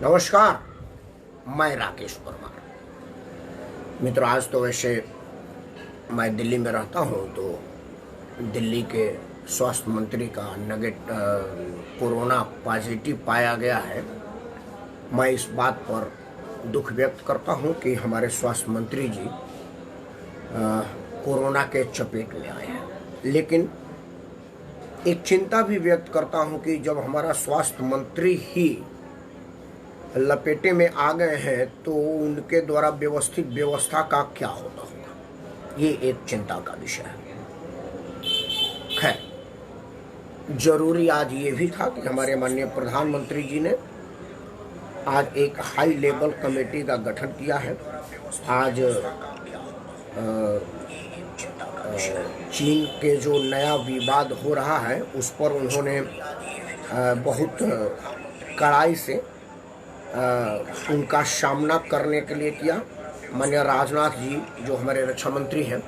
नमस्कार, मैं राकेश परमार। मित्रों, आज तो वैसे मैं दिल्ली में रहता हूँ, तो दिल्ली के स्वास्थ्य मंत्री का कोरोना पॉजिटिव पाया गया है। मैं इस बात पर दुख व्यक्त करता हूँ कि हमारे स्वास्थ्य मंत्री जी कोरोना के चपेट में आए हैं, लेकिन एक चिंता भी व्यक्त करता हूँ कि जब हमारा स्वास्थ्य मंत्री ही लपेटे में आ गए हैं तो उनके द्वारा व्यवस्थित व्यवस्था का क्या होता होगा, ये एक चिंता का विषय है। खैर, जरूरी आज ये भी था कि हमारे माननीय प्रधानमंत्री जी ने आज एक हाई लेवल कमेटी का गठन किया है। आज चीन के जो नया विवाद हो रहा है उस पर उन्होंने बहुत कड़ाई से उनका सामना करने के लिए किया। माननीय राजनाथ जी जो हमारे रक्षा मंत्री हैं,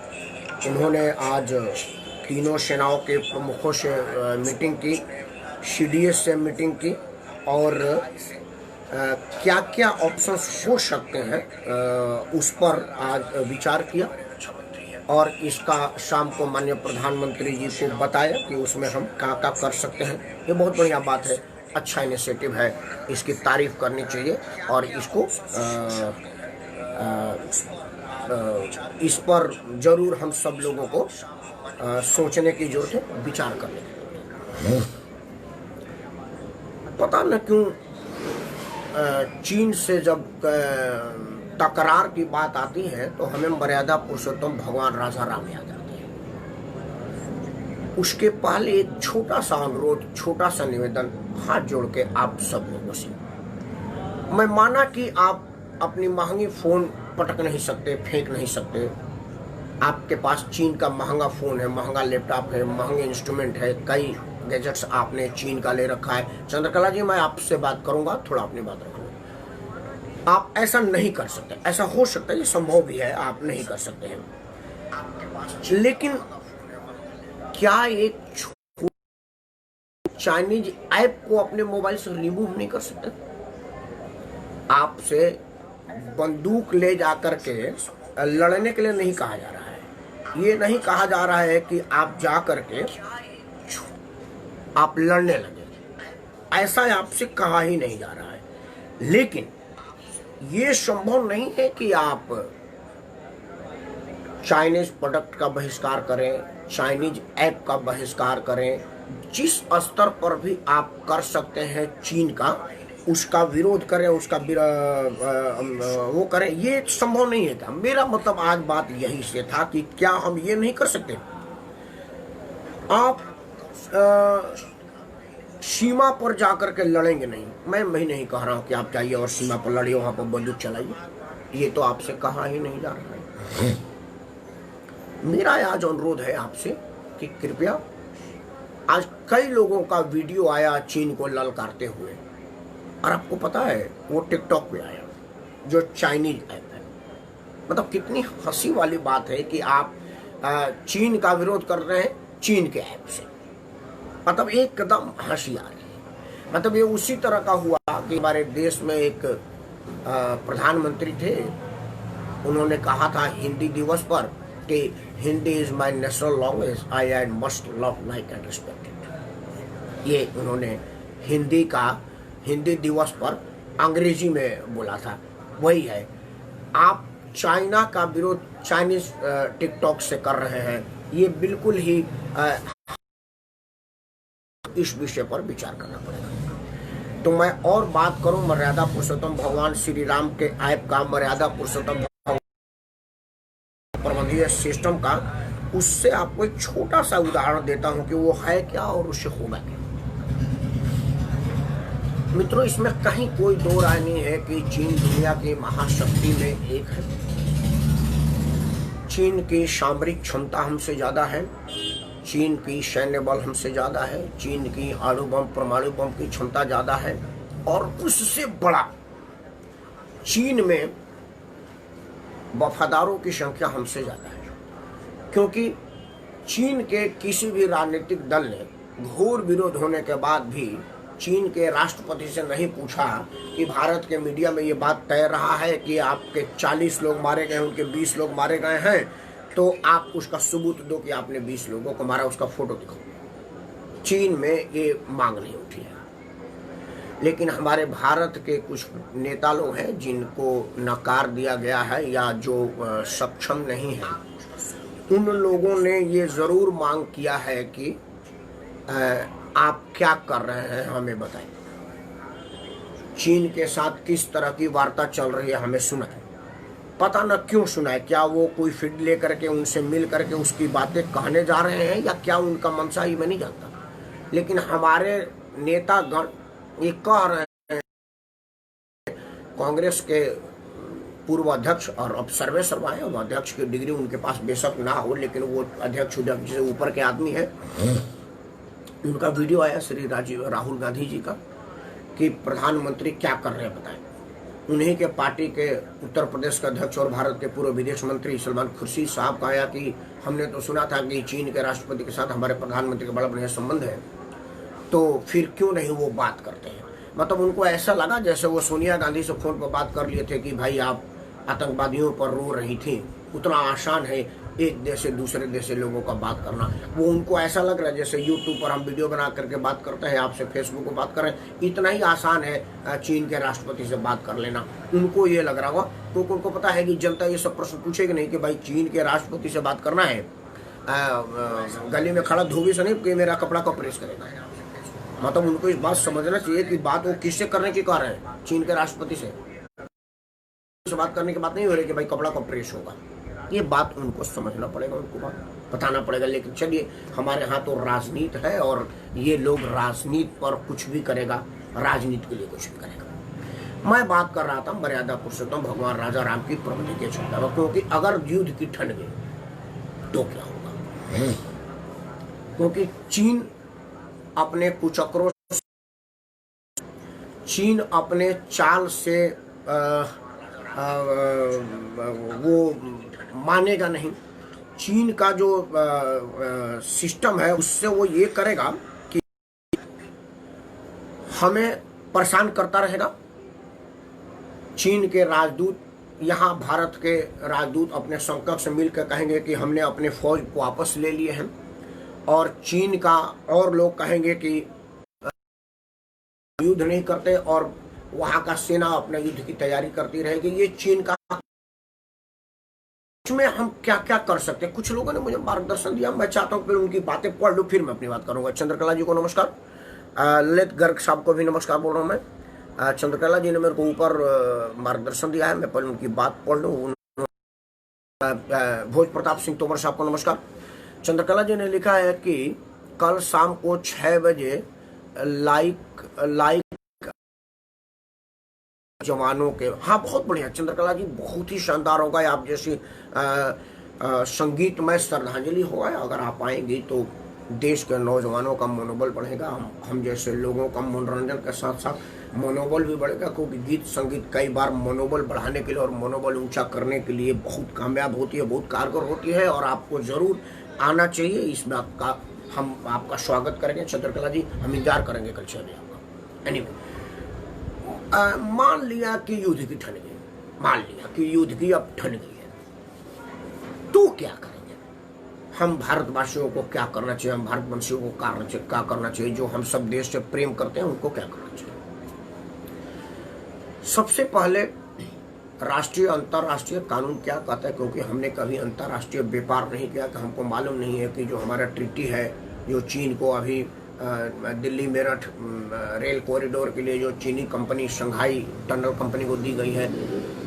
उन्होंने आज तीनों सेनाओं के प्रमुखों से मीटिंग की, सीडीएस से मीटिंग की और क्या क्या ऑप्शंस हो सकते हैं उस पर आज विचार किया और इसका शाम को माननीय प्रधानमंत्री जी को बताया कि उसमें हम क्या क्या कर सकते हैं। ये बहुत बढ़िया बात है, अच्छा इनिशिएटिव है, इसकी तारीफ करनी चाहिए और इसको इस पर जरूर हम सब लोगों को सोचने की जरूरत है, विचार करने की। पता न क्यों चीन से जब तकरार की बात आती है तो हमें मर्यादा पुरुषोत्तम भगवान राजा राम याद आते हैं। उसके पहले एक छोटा सा अनुरोध, छोटा सा निवेदन हाथ जोड़ के आप सब लोगों से। मैं माना कि आप अपनी महंगी फोन पटक नहीं सकते, फेंक नहीं सकते, आपके पास चीन का महंगा फोन है, महंगा लैपटॉप है, महंगे इंस्ट्रूमेंट है, कई गैजेट्स आपने चीन का ले रखा है। चंद्रकला जी, मैं आपसे बात करूंगा, थोड़ा अपनी बात रखो। आप ऐसा नहीं कर सकते, ऐसा हो सकता है, ये संभव भी है, आप नहीं कर सकते हैं, लेकिन क्या एक चाइनीज ऐप को अपने मोबाइल से रिमूव नहीं कर सकते? आपसे बंदूक ले जाकर के लड़ने के लिए नहीं कहा जा रहा है, ये नहीं कहा जा रहा है कि आप जा करके आप लड़ने लगे, ऐसा आपसे कहा ही नहीं जा रहा है। लेकिन ये संभव नहीं है कि आप चाइनीज प्रोडक्ट का बहिष्कार करें, चाइनीज ऐप का बहिष्कार करें। जिस स्तर पर भी आप कर सकते हैं चीन का, उसका विरोध करें, उसका वो करें, ये संभव नहीं है था। मेरा मतलब आज बात यही से था कि क्या हम ये नहीं कर सकते? आप सीमा पर जाकर के लड़ेंगे नहीं, मैं नहीं कह रहा हूं कि आप जाइए और सीमा पर लड़िए, वहां पर बंदूक चलाइए, ये तो आपसे कहा ही नहीं जा रहा है। मेरा आज अनुरोध है आपसे कि कृपया, आज कई लोगों का वीडियो आया चीन को ललकारते हुए, और आपको पता है वो टिकटॉक पे आया, जो चाइनीज ऐप है। मतलब कितनी हंसी वाली बात है कि आप चीन का विरोध कर रहे हैं चीन के ऐप से, मतलब एकदम हंसी आ रही है। मतलब ये उसी तरह का हुआ कि हमारे देश में एक प्रधानमंत्री थे, उन्होंने कहा था हिंदी दिवस पर कि Hindi is my national language, I and must love like and respect it. ये उन्होंने हिंदी दिवस पर अंग्रेजी में बोला था। वही है, आप चाइना का विरोध चाइनीज टिकटॉक से कर रहे हैं, ये बिल्कुल ही इस विषय पर विचार करना पड़ेगा। तो मैं और बात करूं मर्यादा पुरुषोत्तम भगवान श्री राम के ऐप का, मर्यादा पुरुषोत्तम प्रबंधीय सिस्टम का, उससे आपको एक छोटा सा उदाहरण देता हूं कि वो है क्या और उससे होगा क्या। मित्रों, इसमें कहीं कोई दो राय नहीं है कि चीन दुनिया की महाशक्ति में एक है। चीन की सामरिक क्षमता हमसे ज्यादा है, चीन की सैन्य बल हमसे ज्यादा है, चीन की अणु बम, परमाणु बम की क्षमता ज्यादा है, और उससे बड़ा चीन में वफादारों की संख्या हमसे ज्यादा है। क्योंकि चीन के किसी भी राजनीतिक दल ने घोर विरोध होने के बाद भी चीन के राष्ट्रपति से नहीं पूछा कि भारत के मीडिया में ये बात तय रहा है कि आपके 40 लोग मारे गए, उनके 20 लोग मारे गए हैं, तो आप उसका सबूत दो कि आपने 20 लोगों को मारा, उसका फोटो दिखाओ। चीन में ये मांग नहीं उठी है। लेकिन हमारे भारत के कुछ नेता लोग हैं जिनको नकार दिया गया है या जो सक्षम नहीं है, उन लोगों ने ये ज़रूर मांग किया है कि आप क्या कर रहे हैं हमें बताएं, चीन के साथ किस तरह की वार्ता चल रही है हमें सुनाएं। पता न क्यों सुनाए, क्या वो कोई फीड लेकर के उनसे मिल करके उसकी बातें कहने जा रहे हैं या क्या उनका मनसा ही मैं नहीं जानता। लेकिन हमारे नेतागण ये कह रहे हैं, कांग्रेस के पूर्व अध्यक्ष और अब सर्वेसर्वा है, अध्यक्ष की डिग्री उनके पास बेशक ना हो लेकिन वो अध्यक्ष से ऊपर के आदमी है। उनका वीडियो आया श्री राहुल गांधी जी का कि प्रधानमंत्री क्या कर रहे हैं बताएं। उन्हीं के पार्टी के उत्तर प्रदेश के अध्यक्ष और भारत के पूर्व विदेश मंत्री सलमान खुर्शीद साहब का आया कि हमने तो सुना था कि चीन के राष्ट्रपति के साथ हमारे प्रधानमंत्री का बड़ा बढ़िया संबंध है, तो फिर क्यों नहीं वो बात करते हैं। मतलब उनको ऐसा लगा जैसे वो सोनिया गांधी से फोन पर बात कर लिए थे कि भाई आप आतंकवादियों पर रो रही थी, उतना आसान है एक देश से दूसरे देश से लोगों का बात करना। वो उनको ऐसा लग रहा है जैसे यूट्यूब पर हम वीडियो बना करके बात करते हैं, आपसे फेसबुक पर बात कर रहे हैं, इतना ही आसान है चीन के राष्ट्रपति से बात कर लेना। उनको ये लग रहा होगा क्योंकि उनको पता है कि जनता ये सब प्रश्न पूछेगी नहीं कि भाई चीन के राष्ट्रपति से बात करना है, गली में खड़ा धोबी से नहीं कि मेरा कपड़ा को प्रेस करेगा। मतलब उनको इस बात समझना चाहिए कि बात वो किससे करने की कह रहे हैं, चीन के राष्ट्रपति से बात करने की बात नहीं हो रही कि भाई कपड़ा को प्रेस होगा। ये बात उनको समझना पड़ेगा, उनको बात बताना पड़ेगा। लेकिन चलिए, हमारे यहाँ तो राजनीति है और ये लोग राजनीति पर कुछ भी करेगा, राजनीति के लिए कुछ भी करेगा। मैं बात कर रहा था मर्यादा पुरुषोत्तम भगवान राजा राम की प्रवृत्ति के क्षमता में, क्योंकि अगर युद्ध की ठंड गई तो क्या होगा। क्योंकि चीन अपने कुचक्रों, चीन अपने चाल से वो मानेगा नहीं। चीन का जो सिस्टम है उससे वो ये करेगा कि हमें परेशान करता रहेगा। चीन के राजदूत, यहाँ भारत के राजदूत अपने समकक्ष से मिलकर कहेंगे कि हमने अपने फौज को वापस ले लिए हैं, और चीन का और लोग कहेंगे कि युद्ध नहीं करते और वहां का सेना अपने युद्ध की तैयारी करती रहेगी। ये चीन का, इसमें हम क्या क्या कर सकते हैं। कुछ लोगों ने मुझे मार्गदर्शन दिया, मैं चाहता हूं फिर उनकी बातें पढ़ लूं, फिर मैं अपनी बात करूंगा। चंद्रकला जी को नमस्कार, ललित गर्ग साहब को भी नमस्कार बोल रहा हूं मैं। चंद्रकला जी ने मेरे को ऊपर मार्गदर्शन दिया है, मैं पहले उनकी बात पढ़ लूं। भोज प्रताप सिंह तोमर साहब को नमस्कार। चंद्रकला जी ने लिखा है कि कल शाम को 6 बजे लाइक जवानों के। हाँ, बहुत बढ़िया चंद्रकला जी, बहुत ही शानदार होगा। आप जैसी संगीतमय श्रद्धांजलि होगा, अगर आप आएंगी तो देश के नौजवानों का मनोबल बढ़ेगा। हम जैसे लोगों का मनोरंजन के साथ साथ मनोबल भी बढ़ेगा, क्योंकि गीत संगीत कई बार मनोबल बढ़ाने के लिए और मनोबल ऊंचा करने के लिए बहुत कामयाब होती है, बहुत कारगर होती है, और आपको जरूर आना चाहिए। इस बात का हम आपका स्वागत करेंगे चंद्रकला जी, हम इंतजार करेंगे कल 6 बजे आपका। एनीवे, मान लिया कि युद्ध की ठन गई, मान लिया कि युद्ध की अब ठन गई है, तो क्या करेंगे हम? भारतवासियों को क्या करना चाहिए? हम भारतवंशियों को क्या करना चाहिए? जो हम सब देश से प्रेम करते हैं उनको क्या करना चाहिए? सबसे पहले राष्ट्रीय अंतर्राष्ट्रीय कानून क्या कहता है, क्योंकि हमने कभी अंतर्राष्ट्रीय व्यापार नहीं किया, कि हमको मालूम नहीं है कि जो हमारा ट्रीटी है, जो चीन को अभी दिल्ली मेरठ रेल कॉरिडोर के लिए जो चीनी कंपनी शंघाई टनल कंपनी को दी गई है,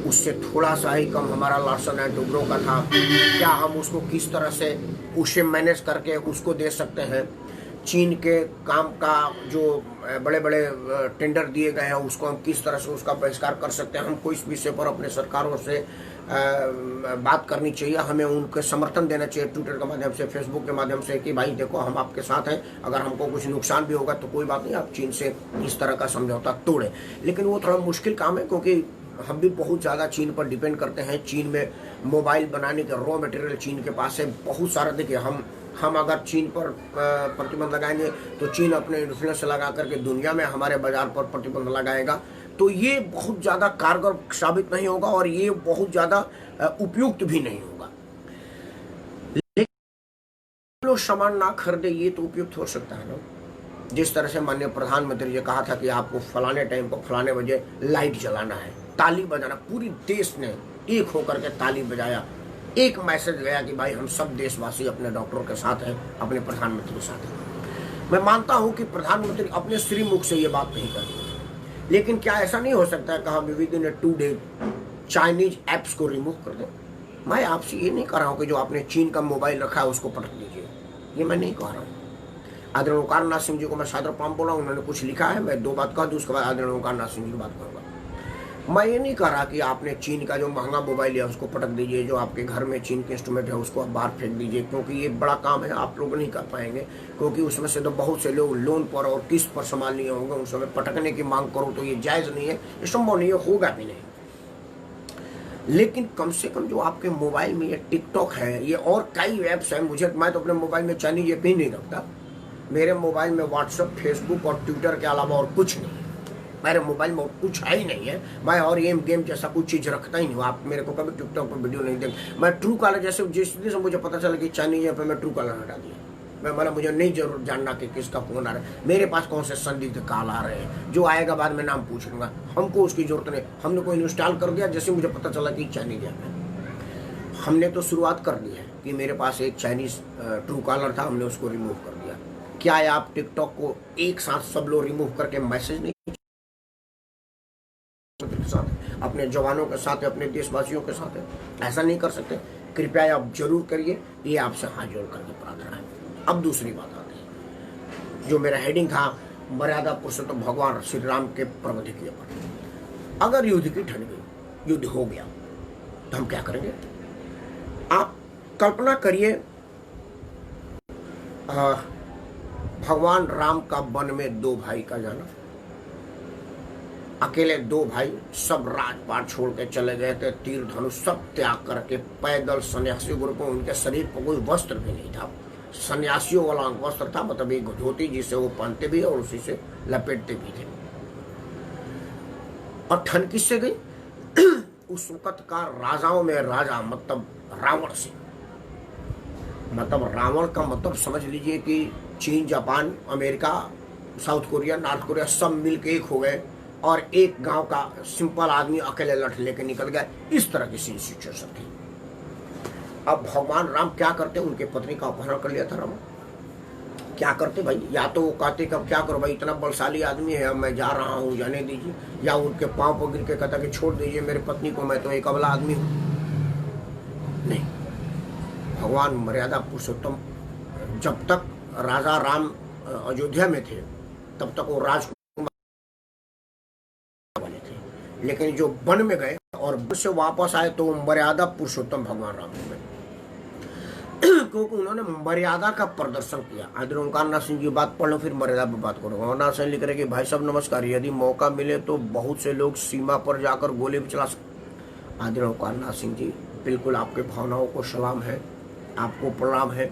उससे थोड़ा सा ही कम हमारा लार्सन एंड टुब्रो का था। क्या हम उसको किस तरह से उसे मैनेज करके उसको दे सकते हैं? चीन के काम का जो बड़े बड़े टेंडर दिए गए हैं उसको हम किस तरह से उसका बहिष्कार कर सकते हैं? हमको इस विषय पर अपने सरकारों से बात करनी चाहिए, हमें उनके समर्थन देना चाहिए ट्विटर के माध्यम से, फेसबुक के माध्यम से, कि भाई देखो हम आपके साथ हैं, अगर हमको कुछ नुकसान भी होगा तो कोई बात नहीं, आप चीन से इस तरह का समझौता तोड़ें। लेकिन वो थोड़ा मुश्किल काम है, क्योंकि हम भी बहुत ज़्यादा चीन पर डिपेंड करते हैं। चीन में मोबाइल बनाने के रॉ मटेरियल चीन के पास है बहुत सारा। देखिए हम अगर चीन पर प्रतिबंध लगाएंगे तो चीन अपने इन्फ्लुएंस लगा करके दुनिया में हमारे बाजार पर प्रतिबंध लगाएगा, तो ये बहुत ज़्यादा कारगर साबित नहीं होगा और ये बहुत ज़्यादा उपयुक्त भी नहीं होगा। लेकिन लोग सामान ना खरीदे ये तो उपयुक्त हो सकता है ना। जिस तरह से माननीय प्रधानमंत्री जी कहा था कि आपको फलाने टाइम पर फलाने बजे लाइट जलाना है, ताली बजाना, पूरी देश ने एक होकर के ताली बजाया। एक मैसेज गया कि भाई हम सब देशवासी अपने डॉक्टरों के साथ हैं, अपने प्रधानमंत्री के साथ हैं। मैं मानता हूं कि प्रधानमंत्री अपने श्रीमुख से ये बात नहीं करेंगे, लेकिन क्या ऐसा नहीं हो सकता है कि हम with in 2 day Chinese apps को रिमूव कर दें? मैं आपसे ये नहीं कह रहा हूँ कि जो आपने चीन का मोबाइल रखा है उसको पटक दीजिए, ये मैं नहीं कह रहा हूँ। आदरणीय ओंकारनाथ सिंह जी को मैं सादर प्रणाम बोला, उन्होंने कुछ लिखा है, मैं 2 बात कह दूँ उसके बाद आदरणीय ओंकारनाथ सिंह जी की बात करूँगा। मैं ये नहीं कह रहा कि आपने चीन का जो महंगा मोबाइल है उसको पटक दीजिए, जो आपके घर में चीन के इंस्ट्रूमेंट है उसको आप बाहर फेंक दीजिए, क्योंकि ये बड़ा काम है, आप लोग नहीं कर पाएंगे, क्योंकि उसमें से तो बहुत से लोग लोन पर और किस्त पर संभाल लिए होंगे। उस समय पटकने की मांग करो तो ये जायज़ नहीं है, ये संभव नहीं है, होगा भी नहीं। लेकिन कम से कम जो आपके मोबाइल में ये टिकटॉक है, ये और कई ऐप्स हैं, मैं तो अपने मोबाइल में चाइनीज ऐप ही नहीं रखता। मेरे मोबाइल में व्हाट्सएप, फेसबुक और ट्विटर के अलावा और कुछ नहीं है। मेरे मोबाइल में कुछ है ही नहीं है। मैं और गेम जैसा कुछ चीज़ रखता ही नहीं हूँ। आप मेरे को कभी टिकटॉक पर वीडियो नहीं देख। मैं ट्रू कॉलर जैसे जिस दिन से मुझे पता चला कि चाइनीज ऐप पे मैं ट्रू कॉलर हटा दिया। मैं मुझे नहीं जरूर जानना कि किसका फोन आ रहा है, मेरे पास कौन से संदिग्ध कॉल आ रहे हैं, जो आएगा बाद में नाम पूछ लूंगा, हमको उसकी जरूरत नहीं। हमने कोई इंस्टॉल कर दिया जैसे मुझे पता चला कि चाइनीज ऐप है। हमने तो शुरुआत कर दी है कि मेरे पास एक चाइनीज ट्रू कॉलर था, हमने उसको रिमूव कर दिया। क्या है आप टिकटॉक को एक साथ सब लोग रिमूव करके मैसेज नहीं साथ, अपने जवानों के साथ, अपने देशवासियों के साथ है, ऐसा नहीं कर सकते? कृपया आप जरूर करिए, ये आपसे हाथ जोड़ करके प्रार्थना है। अब दूसरी बात आती है, जो मेरा हेडिंग था मर्यादा पुरुषोत्तम भगवान श्री राम के प्रबंधकीय पर। अगर युद्ध की ठन गई, युद्ध हो गया, तो हम क्या करेंगे? आप कल्पना करिए भगवान राम का वन में 2 भाई का जाना। अकेले 2 भाई सब राजपाट छोड़ के चले गए थे, तीर धनुष सब त्याग करके पैदल सन्यासी ग्रुप में। उनके शरीर पर कोई वस्त्र भी नहीं था, सन्यासियों वाला वस्त्र था, मतलब एक धोती जिसे वो पहनते भी और उसी से लपेटते भी थे। और ठन किससे गई? उस वक्त का राजाओं में राजा मतलब रावण से। मतलब रावण का मतलब समझ लीजिए कि चीन, Japan, America, south Korea, north Korea सब मिलके एक हो गए और एक गांव का सिंपल आदमी अकेले लठ लेके निकल गया। इस तरह की सिचुएशन थी। अब भगवान राम क्या करते? उनके पत्नी का अपहरण कर लिया था राम। क्या करते भाई? या तो वो कहते कि अब क्या करो भाई, इतना बलशाली आदमी है, अब मैं जा रहा हूँ, जाने दीजिए, या उनके पांव पर गिर के कहता कि छोड़ दीजिए मेरे पत्नी को, मैं तो एक अबला आदमी हूँ। नहीं, भगवान मर्यादा पुरुषोत्तम जब तक राजा राम अयोध्या में थे तब तक वो राजकुमार बने थे, लेकिन जो वन में गए और वन से वापस आए तो वो मर्यादा पुरुषोत्तम भगवान राम हो गए, क्योंकि उन्होंने मर्यादा का प्रदर्शन किया। आदरणीय ओंकारनाथ सिंह जी बात पढ़ लो, फिर मर्यादा पर बात करो। ओंकारनाथ सिंह लिख रहे कि भाई साहब नमस्कार, यदि मौका मिले तो बहुत से लोग सीमा पर जाकर गोली भी चला सकते। आदरणीय ओंकारनाथ सिंह जी, बिल्कुल आपके भावनाओं को सलाम है, आपको प्रणाम है।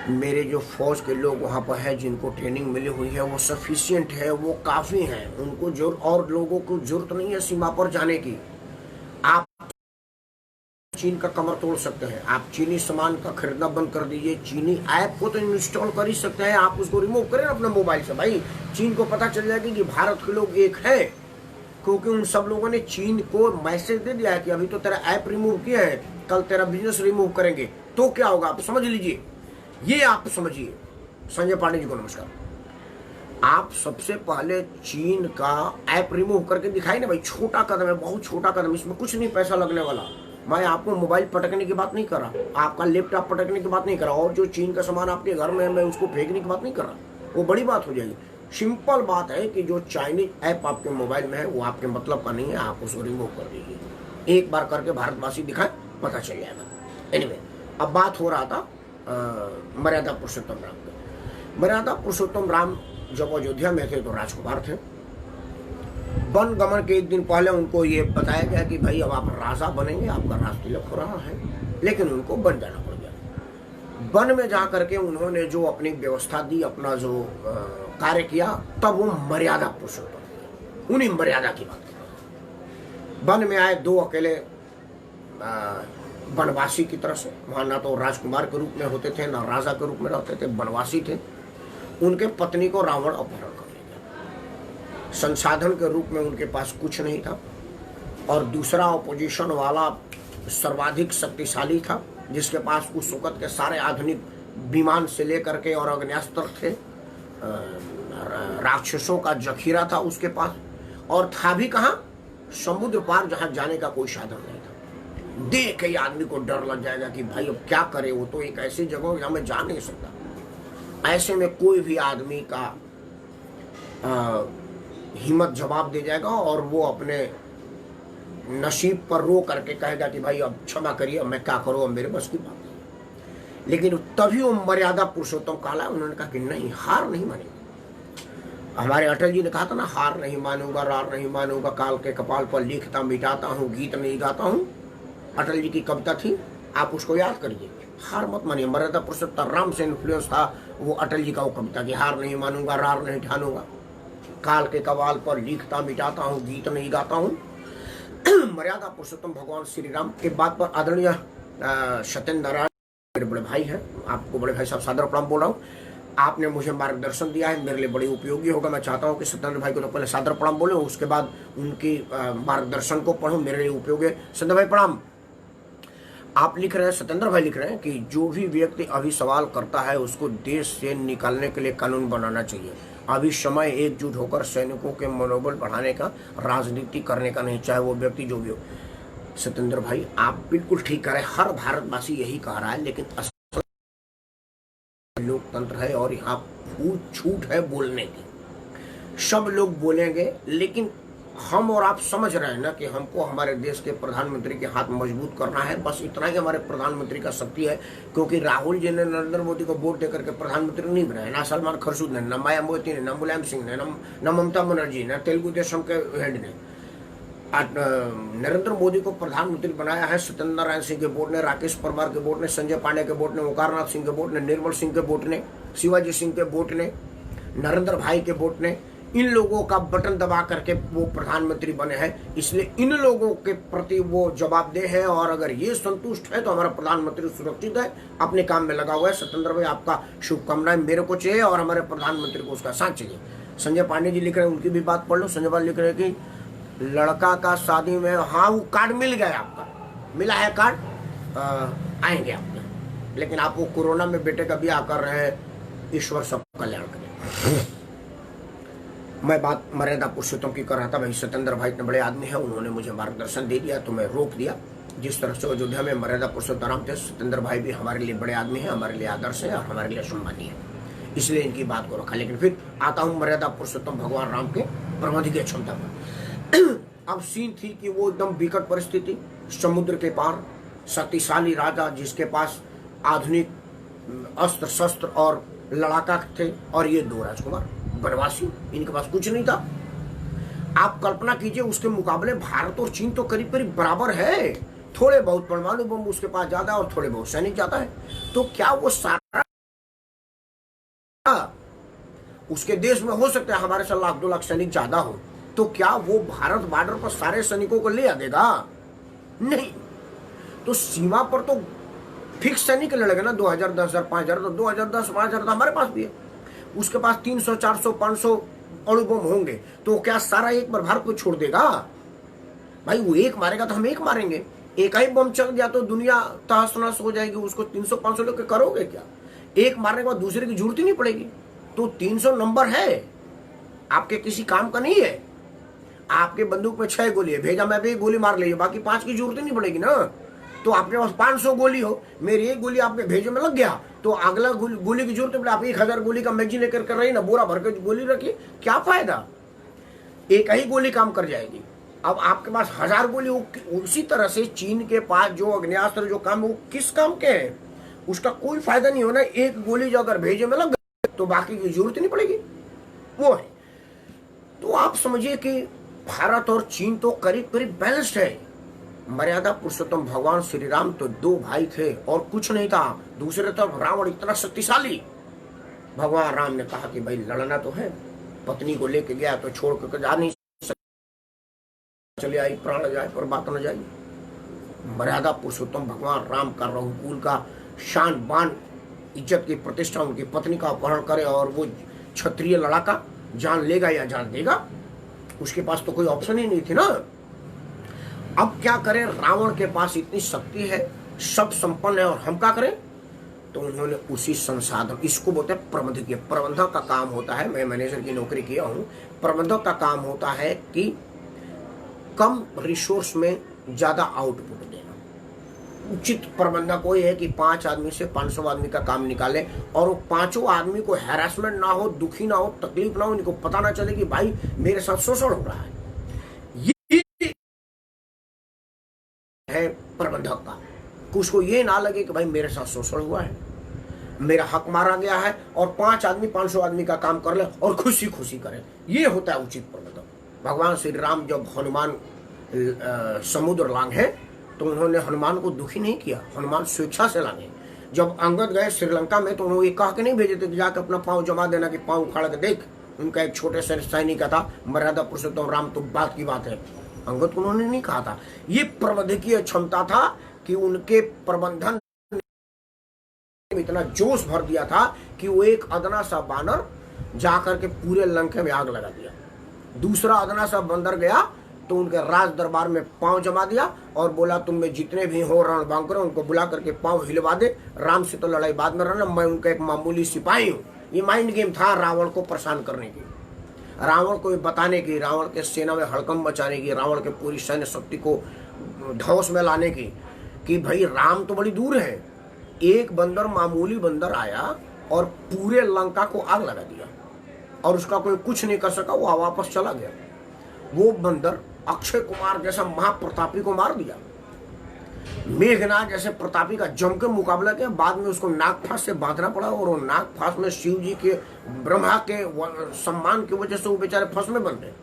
मेरे जो फौज के लोग वहाँ पर है, जिनको ट्रेनिंग मिली हुई है, वो सफिशिएंट है, वो काफ़ी हैं। उनको जरूर और लोगों को जरूरत नहीं है सीमा पर जाने की। आप चीन का कमर तोड़ सकते हैं, आप चीनी सामान का खरीदना बंद कर दीजिए। चीनी ऐप को तो इंस्टॉल कर ही सकते हैं, आप उसको रिमूव करें अपने मोबाइल से। भाई चीन को पता चल जाएगा कि भारत के लोग एक हैं, क्योंकि उन सब लोगों ने चीन को मैसेज दे दिया है कि अभी तो तेरा ऐप रिमूव किया है, कल तेरा बिजनेस रिमूव करेंगे। तो क्या होगा आप समझ लीजिए, ये आप समझिए। संजय पांडे जी को नमस्कार। आप सबसे पहले चीन का ऐप रिमूव करके दिखाई ना भाई, छोटा कदम है, बहुत छोटा कदम, इसमें कुछ नहीं पैसा लगने वाला। मैं आपको मोबाइल पटकने की बात नहीं कर रहा, आपका लैपटॉप पटकने की बात नहीं कर रहा, और जो चीन का सामान आपके घर में है मैं उसको फेंकने की बात नहीं कर रहा, वो बड़ी बात हो जाएगी। सिंपल बात है कि जो चाइनीज ऐप आपके मोबाइल में है वो आपके मतलब का नहीं है, आप उसको रिमूव कर दीजिए। एक बार करके भारतवासी दिखाए, पता चल जाएगा। एनीवे, अब बात हो रहा था मर्यादा पुरुषोत्तम राम के। मर्यादा पुरुषोत्तम राम जब अयोध्या में थे तो राजकुमार थे। वन गमन के एक दिन पहले उनको ये बताया गया कि भाई अब आप राजा बनेंगे, आपका राज तिलक हो रहा है, लेकिन उनको वन जाना पड़ गया। वन में जा करके उन्होंने जो अपनी व्यवस्था दी, अपना जो कार्य किया, तब वो मर्यादा पुरुषोत्तम, उन्हीं मर्यादा की बात कर। वन में आए 2 अकेले वनवासी की तरह से, वहां ना तो राजकुमार के रूप में होते थे ना राजा के रूप में रहते थे, वनवासी थे। उनके पत्नी को रावण अपहरण कर ले गया। संसाधन के रूप में उनके पास कुछ नहीं था, और दूसरा ऑपोजिशन वाला सर्वाधिक शक्तिशाली था, जिसके पास उस वक्त के सारे आधुनिक विमान से लेकर के और अग्न्यास्त्र थे, राक्षसों का जखीरा था उसके पास, और था भी कहाँ, समुद्र पार, जहां जाने का कोई साधन नहीं था। देख के आदमी को डर लग जाएगा कि भाई अब क्या करे, वो तो एक ऐसी जगह जहां मैं जा नहीं सकता। ऐसे में कोई भी आदमी का हिम्मत जवाब दे जाएगा और वो अपने नसीब पर रो करके कहेगा कि भाई अब क्षमा करिए, मैं क्या करूं, अब मेरे बस की बात नहीं। लेकिन तभी वो मर्यादा पुरुषोत्तम काला, उन्होंने कहा कि नहीं, हार नहीं मानेंगे। हमारे अटल जी ने कहा था ना, हार नहीं मानूंगा, रार नहीं मानूंगा, काल के कपाल पर लिखता मिटाता हूँ, गीत नहीं गाता हूँ। अटल जी की कविता थी, आप उसको याद करिए। हार मत मानिए। मर्यादा पुरुषोत्तम राम से इन्फ्लुएंस था वो अटल जी का वो कविता की, हार नहीं मानूंगा, रार नहीं ठानूंगा, काल के कपाल पर लिखता मिटाता हूँ, गीत नहीं गाता हूँ। मर्यादा पुरुषोत्तम भगवान श्री राम के बाद पर आदरणीय सत्येंद्र नारायण मेरे बड़े भाई हैं, आपको बड़े भाई साहब सादर प्रणाम बोल रहा हूँ। आपने मुझे मार्गदर्शन दिया है, मेरे लिए बड़ी उपयोगी होगा। मैं चाहता हूँ कि सत्येंद्र भाई को तो पहले सादर प्रणाम बोले, उसके बाद उनकी मार्गदर्शन को पढ़ूं, मेरे लिए उपयोगी है। सत्येंद्र भाई प्रणाम। आप लिख रहे हैं, सत्येंद्र भाई लिख रहे हैं कि जो भी व्यक्ति अभी सवाल करता है उसको देश से निकालने के लिए कानून बनाना चाहिए। अभी समय एकजुट होकर सैनिकों के मनोबल बढ़ाने का, राजनीति करने का नहीं, चाहे वो व्यक्ति जो भी हो। सत्येंद्र भाई आप बिल्कुल ठीक कह रहे हैं, हर भारतवासी यही कह रहा है, लेकिन लोकतंत्र है और यहाँ छूट है बोलने की। सब लोग बोलेंगे, लेकिन हम और आप समझ रहे हैं ना कि हमको हमारे देश के प्रधानमंत्री के हाथ मजबूत करना है। बस इतना ही हमारे प्रधानमंत्री का शक्ति है, क्योंकि राहुल जी ने नरेंद्र मोदी को वोट देकर के प्रधानमंत्री नहीं बनाया, ना सलमान खरसूद ने, ना माया मोदी ने, ना मुलायम सिंह ने, ना ममता बनर्जी ने, तेलुगु देशम के हेड ने। नरेंद्र मोदी को प्रधानमंत्री बनाया है सत्येंद्र नारायण सिंह के वोट ने, राकेश परमार के वोट ने, संजय पांडे के वोट ने, ओंकारनाथ सिंह के वोट ने, निर्मल सिंह के वोट ने, शिवाजी सिंह के वोट ने, नरेंद्र भाई के वोट ने। इन लोगों का बटन दबा करके वो प्रधानमंत्री बने हैं, इसलिए इन लोगों के प्रति वो जवाबदेह है। और अगर ये संतुष्ट है तो हमारा प्रधानमंत्री सुरक्षित है, अपने काम में लगा हुआ है। सत्येंद्र भाई आपका शुभकामनाएं मेरे को चाहिए और हमारे प्रधानमंत्री को उसका साथ चाहिए। संजय पांडे जी लिख रहे हैं, उनकी भी बात पढ़ लो। संजय पांडे लिख रहे हैं कि लड़का का शादी में, हाँ वो कार्ड मिल गया, आपका मिला है कार्ड, आएंगे आपके, लेकिन आप वो कोरोना में बेटे का ब्याह कर रहे हैं, ईश्वर सब कल्याण करे। मैं बात मर्यादा पुरुषोत्तम की कर रहा था। भाई सत्येंद्र भाई इतने बड़े आदमी हैं, उन्होंने मुझे मार्गदर्शन दे दिया तो मैं रोक दिया। जिस तरह से अयोध्या में मर्यादा पुरुषोत्तम राम थे, सत्येंद्र भाई भी हमारे लिए बड़े आदमी हैं, हमारे लिए आदर्श है और हमारे लिए सम्मानीय है, इसलिए इनकी बात को रखा। लेकिन फिर आता हूँ मर्यादा पुरुषोत्तम भगवान राम के प्रबंध की क्षमता पर। अब सीन थी कि वो एकदम विकट परिस्थिति, समुद्र के पार शक्तिशाली राजा जिसके पास आधुनिक अस्त्र शस्त्र और लड़ाका थे, और ये 2 राजकुमार वनवासी, इनके पास कुछ नहीं था। आप कल्पना कीजिए, उसके मुकाबले भारत और चीन तो करीब करीब बराबर है। थोड़े बहुत परमाणु बम उसके पास ज्यादा और थोड़े बहुत सैनिक ज्यादा है। तो क्या वो सारा उसके देश में हो सकता है हमारे से 1,00,000-2 लाख सैनिक ज्यादा हो, तो क्या वो भारत बॉर्डर पर सारे सैनिकों को ले आ देगा? नहीं। तो सीमा पर तो फिक्स सैनिक लड़ेगा ना, 2,000, 10,000, 5,000। तो 2,000, 10,000, 5,000 तो हमारे पास भी है। उसके पास 300, 400, 500 अणु बम होंगे, तो क्या सारा एक बार भारत को छोड़ देगा? भाई वो एक मारेगा तो हम एक मारेंगे। एक ही बम चल गया तो दुनिया तहस नहस हो जाएगी। उसको 300-500 लोग करोगे क्या? एक मारने के बाद दूसरे की जरूरत ही नहीं पड़ेगी। तो 300 नंबर है, आपके किसी काम का नहीं है। आपके बंदूक में 6 गोली है, भेजा मैं भी 1 गोली मार लीजिए, बाकी 5 की जरूरत ही नहीं पड़ेगी ना। तो आपके पास 500 गोली हो, मेरी 1 गोली आपके भेजे में लग गया, तो अगला गोली की जरूरत पड़े, आप 1,000 गोली का मैगजीन लेकर कर रही ना, बोरा भर के गोली रखिए, क्या फायदा? एक ही गोली काम कर जाएगी। अब आपके पास 1000 गोली, उसी तरह से चीन के पास जो अग्न्यास्त्र जो काम, वो किस काम के हैं? उसका कोई फायदा नहीं होना। 1 गोली जो अगर भेजे में लग गई तो बाकी की जरूरत नहीं पड़ेगी, वो है। तो आप समझिए कि भारत और चीन तो करीब करीब बैलेंस्ड है। मर्यादा पुरुषोत्तम भगवान श्री राम तो दो भाई थे और कुछ नहीं था, दूसरे तरफ रावण इतना शक्तिशाली। भगवान राम ने कहा कि भाई लड़ना तो है, पत्नी को लेके गया तो छोड़ कर जा नहीं, चले आई, प्राण जाए पर बात न जाए। मर्यादा पुरुषोत्तम भगवान राम का रघुकुल का शान बान इज्जत की प्रतिष्ठा, उनकी पत्नी का अपहरण करे और वो क्षत्रिय लड़ाका जान लेगा या जान देगा, उसके पास तो कोई ऑप्शन ही नहीं थी ना। अब क्या करें, रावण के पास इतनी शक्ति है, सब संपन्न है, और हम क्या करें? तो उन्होंने उसी संसाधन, इसको बोलते हैं प्रबंधकीय। प्रबंधक का काम होता है, मैं मैनेजर की नौकरी किया हूं, प्रबंधक का काम होता है कि कम रिसोर्स में ज्यादा आउटपुट देना। उचित प्रबंधक वही है कि 5 आदमी से 500 आदमी का काम निकाले और वो 5 आदमी को हैरेसमेंट ना हो, दुखी ना हो, तकलीफ ना हो, इनको पता ना चले कि भाई मेरे साथ शोषण हो रहा है। ये है प्रबंधक का, उसको ये ना लगे कि भाई मेरे साथ शोषण हुआ है, मेरा हक मारा गया है, और 5 आदमी 500 आदमी का काम कर ले और खुशी खुशी करे। ये होता है उचित प्रबंधक। भगवान श्री राम जब हनुमान समुद्र लांघे तो उन्होंने हनुमान को दुखी नहीं किया, हनुमान स्वेच्छा से लांघे। जब अंगद गए श्रीलंका में तो उन्होंने ये कह के नहीं भेजे थे कि जाकर अपना पांव जमा देना कि पांव उखाड़ के देख। उनका एक छोटे से सैनिक का था, मर्यादा पुरुषोत्तम राम तो बात की बात है, अंगद को उन्होंने नहीं कहा था। ये प्रबंधकीय क्षमता था कि उनके प्रबंधन इतना जोश भर दिया था कि वो एक अदना सा बानर जाकर के पूरे लंका में आग लगा दिया। दूसरा अदना सा बंदर गया तो उनके राज दरबार में पांव जमा दिया और बोला तुम में जितने भी हो रणबांकुर उनको बुला करके पांव हिलवा दे, राम से तो लड़ाई बाद में रहना, मैं उनका एक मामूली सिपाही हूँ। ये माइंड गेम था रावण को परेशान करने की, रावण को बताने की, रावण के सेना में हड़कंप मचाने की, रावण के पूरी सैन्य शक्ति को धौस में लाने की कि भाई राम तो बड़ी दूर है। एक बंदर, मामूली बंदर आया और पूरे लंका को आग लगा दिया और उसका कोई कुछ नहीं कर सका, वो वापस चला गया। वो बंदर अक्षय कुमार जैसा महाप्रतापी को मार दिया, मेघनाथ जैसे प्रतापी का जम के मुकाबला किया, बाद में उसको नागफांस से बांधना पड़ा और वो नागफांस में शिव जी के, ब्रह्मा के सम्मान की वजह से वो बेचारे फंस में बन गए।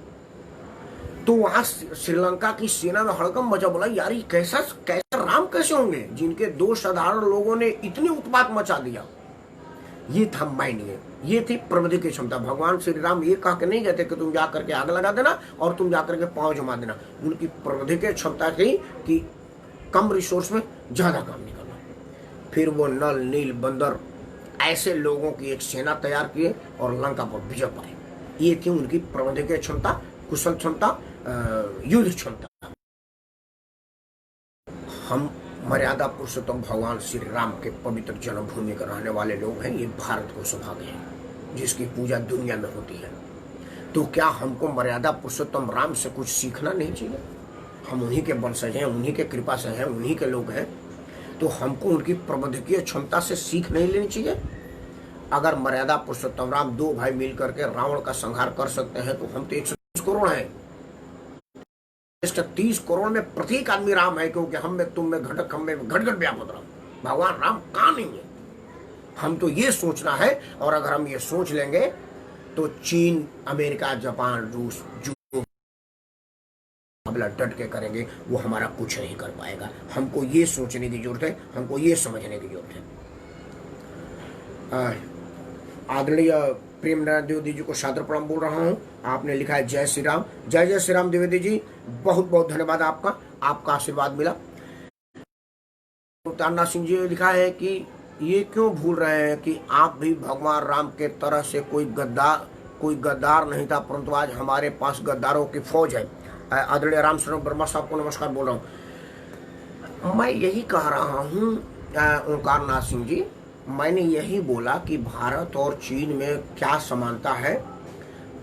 तो वहां श्रीलंका की सेना में हड़कंप मचा, बोला यार ये कैसा राम कैसे होंगे जिनके 2 साधारण लोगों ने इतनी उत्पात मचा दिया। ये था माइंड गेम, ये थी प्रबंधन की क्षमता। भगवान श्री राम ये कह के नहीं गए थे कि तुम जाकर के आग लगा देना और तुम जाकर के पांव जमा देना। उनकी प्रबंधन की क्षमता थी कि कम रिसोर्स में ज्यादा काम निकालना। फिर वो नल नील बंदर ऐसे लोगों की एक सेना तैयार किए और लंका पर विजय पाए। ये थी उनकी प्रबंधन की क्षमता, कुशल क्षमता, युद्ध क्षमता। हम मर्यादा पुरुषोत्तम भगवान श्री राम के पवित्र जन्मभूमि के रहने वाले लोग हैं। ये भारत को सौभाग्य है जिसकी पूजा दुनिया में होती है। तो क्या हमको मर्यादा पुरुषोत्तम राम से कुछ सीखना नहीं चाहिए? हम उन्हीं के वंशज हैं, उन्हीं के कृपा से हैं, उन्हीं के लोग हैं, तो हमको उनकी प्रबंधकीय क्षमता से सीख नहीं लेनी चाहिए? अगर मर्यादा पुरुषोत्तम राम 2 भाई मिलकर के रावण का संहार कर सकते हैं तो हम तो 130 करोड़ हैं। 30 करोड़ में प्रत्येक आदमी राम है, क्योंकि हम में, तुम में, घटक हम में घट घट व्यापक राम। भगवान राम कहां नहीं है? हम तो ये सोचना है, और अगर हम ये सोच लेंगे तो चीन, अमेरिका, जापान, रूस जो मुकाबला डट के करेंगे वो हमारा कुछ नहीं कर पाएगा। हमको ये सोचने की जरूरत है, हमको ये समझने की जरूरत है। आदरणीय प्रेमनाथ द्विवेदी जी को सादर प्रणाम बोल रहा हूँ। आपने लिखा है जय श्री राम। जय जय श्री राम द्विवेदी जी, बहुत बहुत धन्यवाद आपका, आपका आशीर्वाद मिला। ताना सिंह जी ने लिखा है कि ये क्यों भूल रहे हैं कि आप भी भगवान राम के तरह से कोई गद्दार नहीं था, परंतु आज हमारे पास गद्दारों की फौज है। आदरणीय राम शरण वर्मा साहब को नमस्कार बोल रहा हूँ। मैं यही कह रहा हूँ ओंकार नाथ सिंह जी, मैंने यही बोला कि भारत और चीन में क्या समानता है।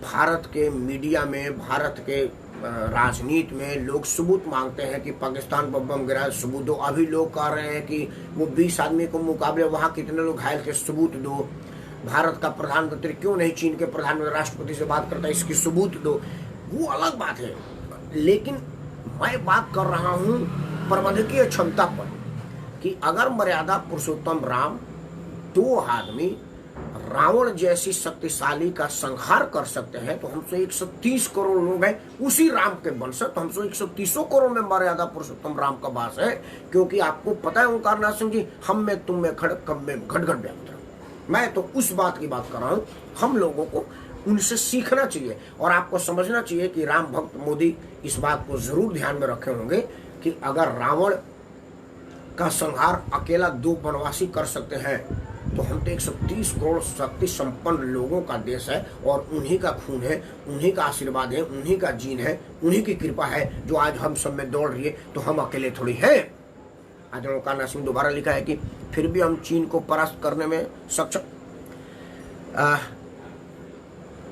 भारत के मीडिया में, भारत के राजनीति में लोग सबूत मांगते हैं कि पाकिस्तान पर बम गिरा, सबूत दो। अभी लोग कह रहे हैं कि वो 20 आदमी को मुकाबले वहाँ कितने लोग घायल थे, सबूत दो। भारत का प्रधानमंत्री क्यों नहीं चीन के प्रधानमंत्री राष्ट्रपति से बात करता है, इसकी सबूत दो। वो अलग बात है, लेकिन मैं बात कर रहा हूँ प्रबंधकीय क्षमता पर कि अगर मर्यादा पुरुषोत्तम राम 2 आदमी रावण जैसी शक्तिशाली का संहार कर सकते हैं, तो हमसे 130 करोड़ लोग हैं उसी राम के वंश, तो हमसे 130 करोड़ में मर्यादा पुरुषोत्तम राम का वास है। क्योंकि आपको पता है ओंकारनाथ सिंह जी, हम में तुम में खड़क कब में घट घट व्याप्त। मैं तो उस बात की बात कर रहा हूं, हम लोगों को उनसे सीखना चाहिए और आपको समझना चाहिए कि राम भक्त मोदी इस बात को जरूर ध्यान में रखे होंगे कि अगर रावण का संहार अकेला 2 वनवासी कर सकते हैं, तो हम तो 130 करोड़ शक्ति संपन्न लोगों का देश है और उन्हीं का खून है, उन्हीं का आशीर्वाद है, उन्हीं का जीन है, उन्हीं की कृपा है जो आज हम सब में दौड़ रही है। तो हम अकेले थोड़ी हैं। आज ओंकारनाथ सिंह दोबारा लिखा है कि फिर भी हम चीन को परास्त करने में सक्षम।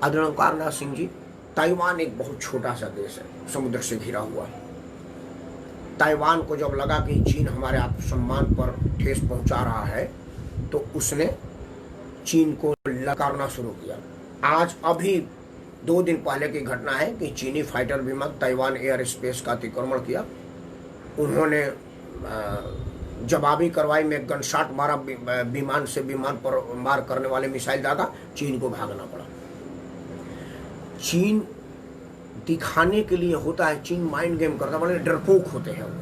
आदरणीय ओंकारनाथ सिंह जी, ताइवान एक बहुत छोटा सा देश है, समुद्र से घिरा हुआ। ताइवान को जब लगा कि चीन हमारे आत्मसम्मान पर ठेस पहुंचा रहा है, तो उसने चीन को ललकारना शुरू किया। आज अभी 2 दिन पहले की घटना है कि चीनी फाइटर विमान ताइवान एयर स्पेस का अतिक्रमण किया। उन्होंने जवाबी कार्रवाई में गनशॉट मारा, विमान से विमान पर मार करने वाले मिसाइल दागा, चीन को भागना पड़ा। चीन दिखाने के लिए होता है, चीन माइंड गेम करता है, बड़े डरपोक होते हैं।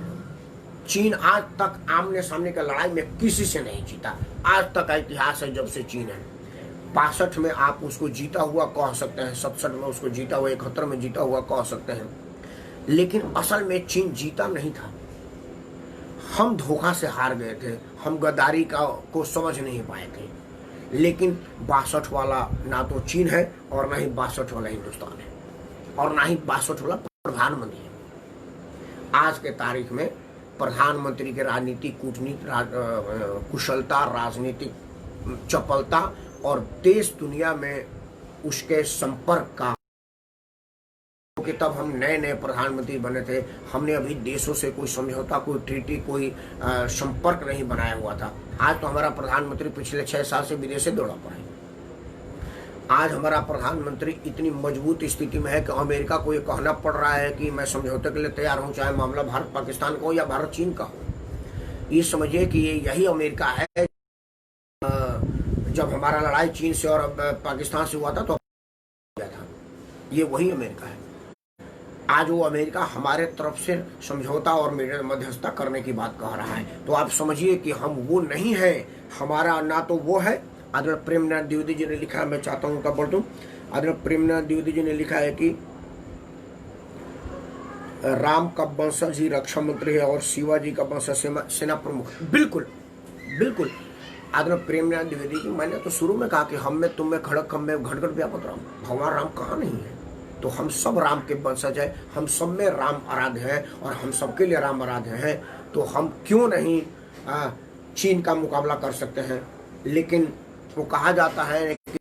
चीन आज तक आमने सामने की लड़ाई में किसी से नहीं जीता। आज तक का इतिहास है जब से चीन है। 62 में आप उसको जीता हुआ कह सकते हैं, 67 में उसको जीता हुआ, 71 में जीता हुआ कह सकते हैं, लेकिन असल में चीन जीता नहीं था। हम धोखा से हार गए थे, हम गद्दारी को समझ नहीं पाए थे। लेकिन 62 वाला ना तो चीन है और ना ही 62 वाला हिंदुस्तान है और ना ही 62 वाला प्रधानमंत्री है। आज के तारीख में प्रधानमंत्री के राजनीतिक कूटनीति कुशलता, राजनीतिक चपलता और देश दुनिया में उसके संपर्क का, कि तब हम नए प्रधानमंत्री बने थे, हमने अभी देशों से कोई समझौता, कोई ट्रीटी, कोई संपर्क नहीं बनाया हुआ था। आज तो हमारा प्रधानमंत्री पिछले 6 साल से विदेश से दौड़ा पड़ा है। आज हमारा प्रधानमंत्री इतनी मजबूत स्थिति में है कि अमेरिका को ये कहना पड़ रहा है कि मैं समझौते के लिए तैयार हूं, चाहे मामला भारत पाकिस्तान का हो या भारत चीन का हो। ये समझिए कि ये यही अमेरिका है। जब हमारा लड़ाई चीन से और पाकिस्तान से हुआ था तो था, ये वही अमेरिका है। आज वो अमेरिका हमारे तरफ से समझौता और मध्यस्थता करने की बात कह रहा है। तो आप समझिए कि हम वो नहीं है, हमारा ना तो वो है। आदरणीय प्रेमनाथ द्विवेदी जी ने लिखा है, मैं चाहता हूं उनका पढ़ दूं। आदरणीय प्रेमनाथ द्विवेदी जी ने लिखा है कि राम का वंशज ही रक्षा मंत्री है और शिवाजी का वंशज सेना प्रमुख। बिल्कुल बिल्कुल आदरणीय प्रेमनाथ द्विवेदी जी, मैंने तो शुरू में कहा कि हम में तुम में खड़क हम में घट घट व्यापक राम। भगवान राम कहाँ नहीं है? तो हम सब राम के वंशज है, हम सब में राम आराध्य है और हम सबके लिए राम आराध्य है। तो हम क्यों नहीं चीन का मुकाबला कर सकते हैं? लेकिन वो कहा जाता है कि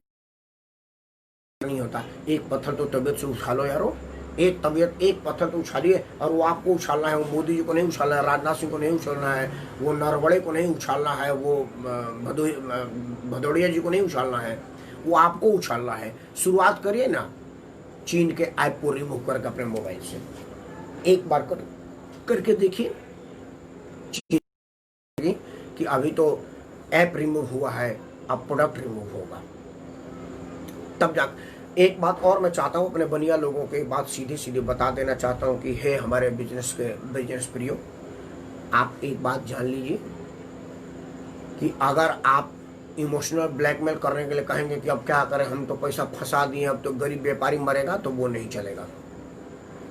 नहीं होता। एक पत्थर तो तबीयत से उछालो यारो, एक पत्थर तो उछालिए, और वो आपको उछालना है, वो मोदी जी को नहीं उछालना है, राजनाथ सिंह को नहीं उछालना है, वो नरवड़े को नहीं उछालना है, वो भदौड़िया जी को नहीं उछालना है, वो आपको उछालना है। शुरुआत करिए ना चीन के ऐप को रिमूव करके अपने मोबाइल से, एक बार करके देखिए कि अभी तो ऐप रिमूव हुआ है, अब प्रोडक्ट रिमूव होगा तब जा। एक बात और मैं चाहता हूं, अपने बनिया लोगों को एक बात सीधी सीधी बता देना चाहता हूं कि हे हमारे बिजनेस प्रियो, आप एक बात जान लीजिए कि अगर आप इमोशनल ब्लैकमेल करने के लिए कहेंगे कि अब क्या करें, हम तो पैसा फंसा दिए, अब तो गरीब व्यापारी मरेगा, तो वो नहीं चलेगा।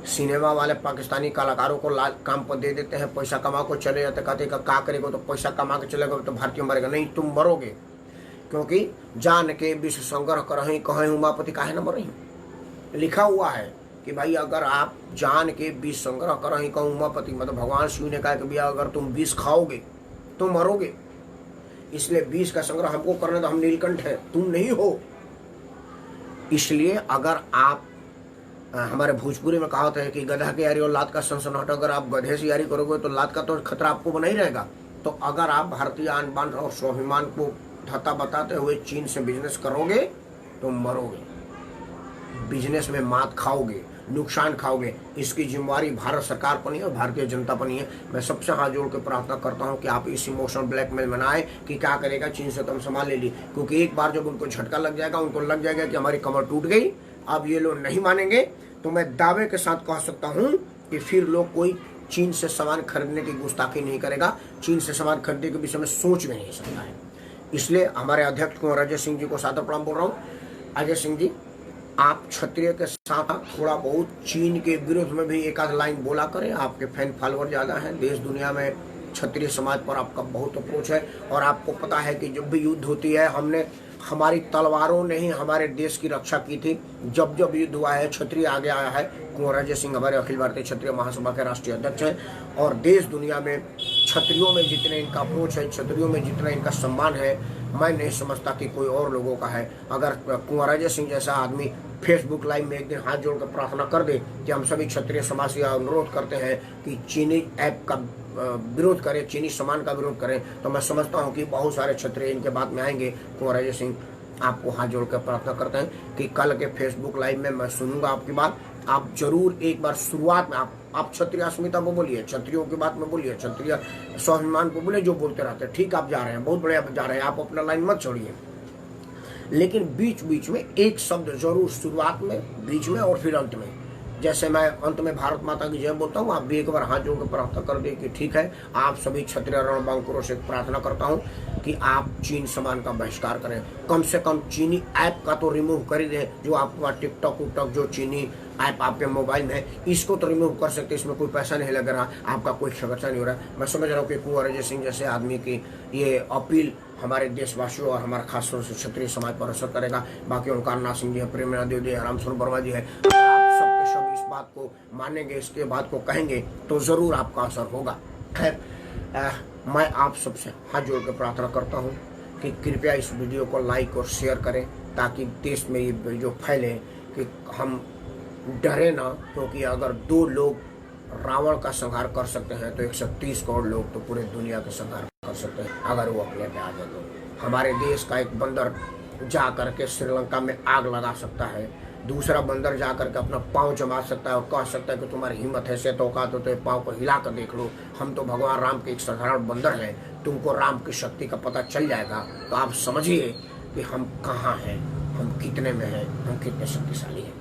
सिनेमा वाले पाकिस्तानी कलाकारों को काम पर दे देते हैं, पैसा कमा को चले जाते, कहते क्या करेगा, तो पैसा कमा के चलेगा तो भारतीय मरेगा। नहीं, तुम मरोगे, क्योंकि जान के विश्व संग्रह करहीं कहें उमापति काहे न मरहीं। लिखा हुआ है कि भाई अगर आप जान के विष संग्रह करहीं कहूँ उमापति, मतलब भगवान शिव ने कहा कि भैया अगर तुम विष खाओगे तो मरोगे, इसलिए विष का संग्रह हमको करना, तो हम नीलकंठ है, तुम नहीं हो। इसलिए अगर आप हमारे भोजपुरी में कहावत है कि गधा की यारी और लात का सनसनाहट, अगर आप गधे से यारी करोगे तो लात का तो खतरा आपको बना ही रहेगा। तो अगर आप भारतीय आन बान और स्वाभिमान को धता बताते हुए चीन से बिजनेस करोगे तो मरोगे, बिजनेस में मात खाओगे। नुकसान खाओगे, इसकी जिम्मेवारी भारत सरकार पर नहीं है और भारतीय जनता पर नहीं है। मैं सबसे हाथ जोड़ के प्रार्थना करता हूं कि आप इस इमोशनल ब्लैकमेल में ना आए कि क्या करेगा चीन से तुम संभाल ले ली, क्योंकि एक बार जब उनको झटका लग जाएगा, उनको लग जाएगा कि हमारी कमर टूट गई, अब ये लोग नहीं मानेंगे, तो मैं दावे के साथ कह सकता हूं कि फिर लोग कोई चीन से सामान खरीदने की गुस्ताखी नहीं करेगा, चीन से सामान खरीदने के विषय में सोच भी नहीं सकता है। इसलिए हमारे अध्यक्ष कुंवर अजय सिंह जी को सादर प्रणाम बोल रहा हूँ। अजय सिंह जी, आप क्षत्रिय के साथ थोड़ा बहुत चीन के विरोध में भी एक आध लाइन बोला करें, आपके फैन फॉलोअर ज़्यादा हैं, देश दुनिया में क्षत्रिय समाज पर आपका बहुत अप्रोच है और आपको पता है कि जब भी युद्ध होती है हमारी तलवारों ने ही हमारे देश की रक्षा की थी। जब जब युद्ध हुआ है क्षत्रिय आगे आया है। कुंवर अजय सिंह हमारे अखिल भारतीय क्षत्रिय महासभा के राष्ट्रीय अध्यक्ष हैं और देश दुनिया में क्षत्रियों में जितने इनका अप्रोच है, क्षत्रियों में जितना इनका सम्मान है, मैं नहीं समझता कि कोई और लोगों का है। अगर कुंवर अजय सिंह जैसा आदमी फेसबुक लाइव में एक दिन हाथ जोड़कर प्रार्थना कर दे कि हम सभी क्षत्रिय समाज से अनुरोध करते हैं कि चीनी ऐप का विरोध करें, चीनी सामान का विरोध करें, तो मैं समझता हूं कि बहुत सारे क्षत्रिय इनके बात में आएंगे। कुंवर अजय सिंह, आपको हाथ जोड़कर प्रार्थना करते हैं कि कल के फेसबुक लाइव में मैं सुनूंगा आपकी बात। आप जरूर एक बार शुरुआत में आप क्षत्रिय अस्मिता को बोलिए, क्षत्रियों की बात में बोलिए, क्षत्रिय स्वाभिमान को बोलिए, जो बोलते रहते हैं। ठीक, आप जा रहे हैं, बहुत बढ़िया जा रहे हैं, आप अपना लाइन मत छोड़िए, लेकिन बीच बीच में एक शब्द जरूर, शुरुआत में, बीच में और फिर अंत में। जैसे मैं अंत में भारत माता की जय बोलता हूँ, आप भी एक बार हाथ जोड़ के प्रार्थना कर दे कि ठीक है। आप सभी क्षत्रिय रणबांकुरों से प्रार्थना करता हूँ कि आप चीन सामान का बहिष्कार करें, कम से कम चीनी ऐप का तो रिमूव कर ही दें। जो आपका टिकटॉक उकटॉक जो चीनी ऐप आपके मोबाइल में है, इसको तो रिमूव कर सकते, इसमें कोई पैसा नहीं लग रहा, आपका कोई खर्चा नहीं हो रहा। मैं समझ रहा हूँ कि कुंवर अजय सिंह जैसे आदमी की ये अपील हमारे देशवासियों और हमारे खासतौर से क्षत्रिय समाज पर असर करेगा। बाकी ओंकार नाथ सिंह जी है, प्रेमनाथ देव है, रामस्वरूप वर्मा जी है, आप सब के सब इस बात को मानेंगे, इसके बात को कहेंगे तो जरूर आपका असर होगा। खैर, मैं आप सबसे हाथ जोड़ कर प्रार्थना करता हूँ कि कृपया इस वीडियो को लाइक और शेयर करें, ताकि देश में ये वीडियो फैले कि हम डरे ना, क्योंकि अगर 2 लोग रावण का संहार कर सकते हैं तो 130 करोड़ लोग तो पूरे दुनिया का संहार कर सकते हैं, अगर वो अपने पे आ जाए तो। हमारे देश का एक बंदर जा करके श्रीलंका में आग लगा सकता है, दूसरा बंदर जा करके अपना पाँव जमा सकता है और कह सकता है कि तुम्हारी हिम्मत है से तो औकात हो तो पाँव को हिला कर देख लो, हम तो भगवान राम के एक साधारण बंदर हैं, तुमको राम की शक्ति का पता चल जाएगा। तो आप समझिए कि हम कहाँ हैं, हम कितने में हैं, हम कितने शक्तिशाली हैं।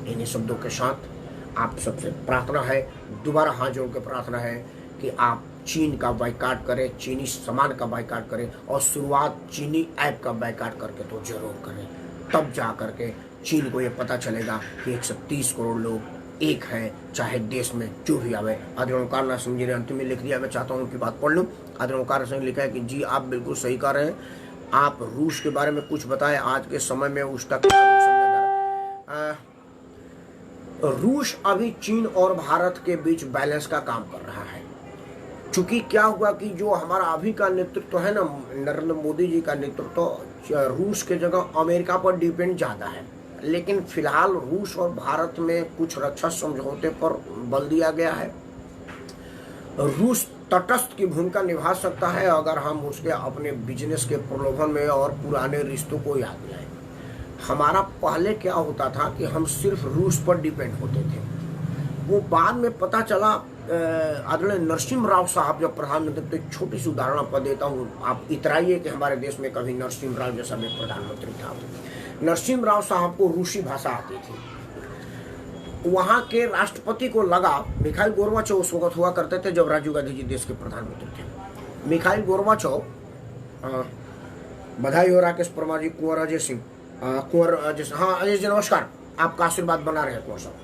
इन्हीं शब्दों के साथ आप सबसे प्रार्थना है, दोबारा हाथ जोड़ के प्रार्थना है कि आप चीन का बाइकाट करें, चीनी सामान का बाइकाट करें और शुरुआत चीनी ऐप का बाइकाट करके तो जरूर करें। तब जा करके चीन को ये पता चलेगा कि 130 करोड़ लोग एक हैं, चाहे देश में जो भी आवे। आदरणीय ओंकार नाथ सिंह जी ने अंतिम में लिख दिया, मैं चाहता हूँ उनकी बात पढ़ लूँ। आदरणीय ओंकार सिंह लिखा है कि जी आप बिल्कुल सही कह रहे हैं, आप रूस के बारे में कुछ बताएं, आज के समय में उसका क्या समझा जा रहा है। रूस अभी चीन और भारत के बीच बैलेंस का काम कर रहा है। चूंकि क्या हुआ कि जो हमारा अभी का नेतृत्व है ना, नरेंद्र मोदी जी का नेतृत्व रूस के जगह अमेरिका पर डिपेंड ज़्यादा है, लेकिन फिलहाल रूस और भारत में कुछ रक्षा समझौते पर बल दिया गया है। रूस तटस्थ की भूमिका निभा सकता है अगर हम उसके अपने बिजनेस के प्रलोभन में और पुराने रिश्तों को याद दिलाएं। हमारा पहले क्या होता था कि हम सिर्फ रूस पर डिपेंड होते थे, वो बाद में पता चला। आदरणीय नरसिम्हा राव साहब जब प्रधानमंत्री, तो एक छोटी सी उदाहरण आपको देता हूँ, आप इतराइए कि हमारे देश में कभी नरसिम्हा राव जैसा भी प्रधानमंत्री था। नरसिम्हा राव साहब को रूसी भाषा आती थी। वहाँ के राष्ट्रपति को लगा, मिखाइल गोर्बाचोव उस वक्त हुआ करते थे जब राजीव गांधी जी देश के प्रधानमंत्री थे। मिखाइल गोर्बाचोव, बधाई हो राकेश परमा जी, कुंवर अजय सिंह, कुंवर अजय, हाँ अजय जी नमस्कार, आपका आशीर्वाद बना रहे कुंवर साहब।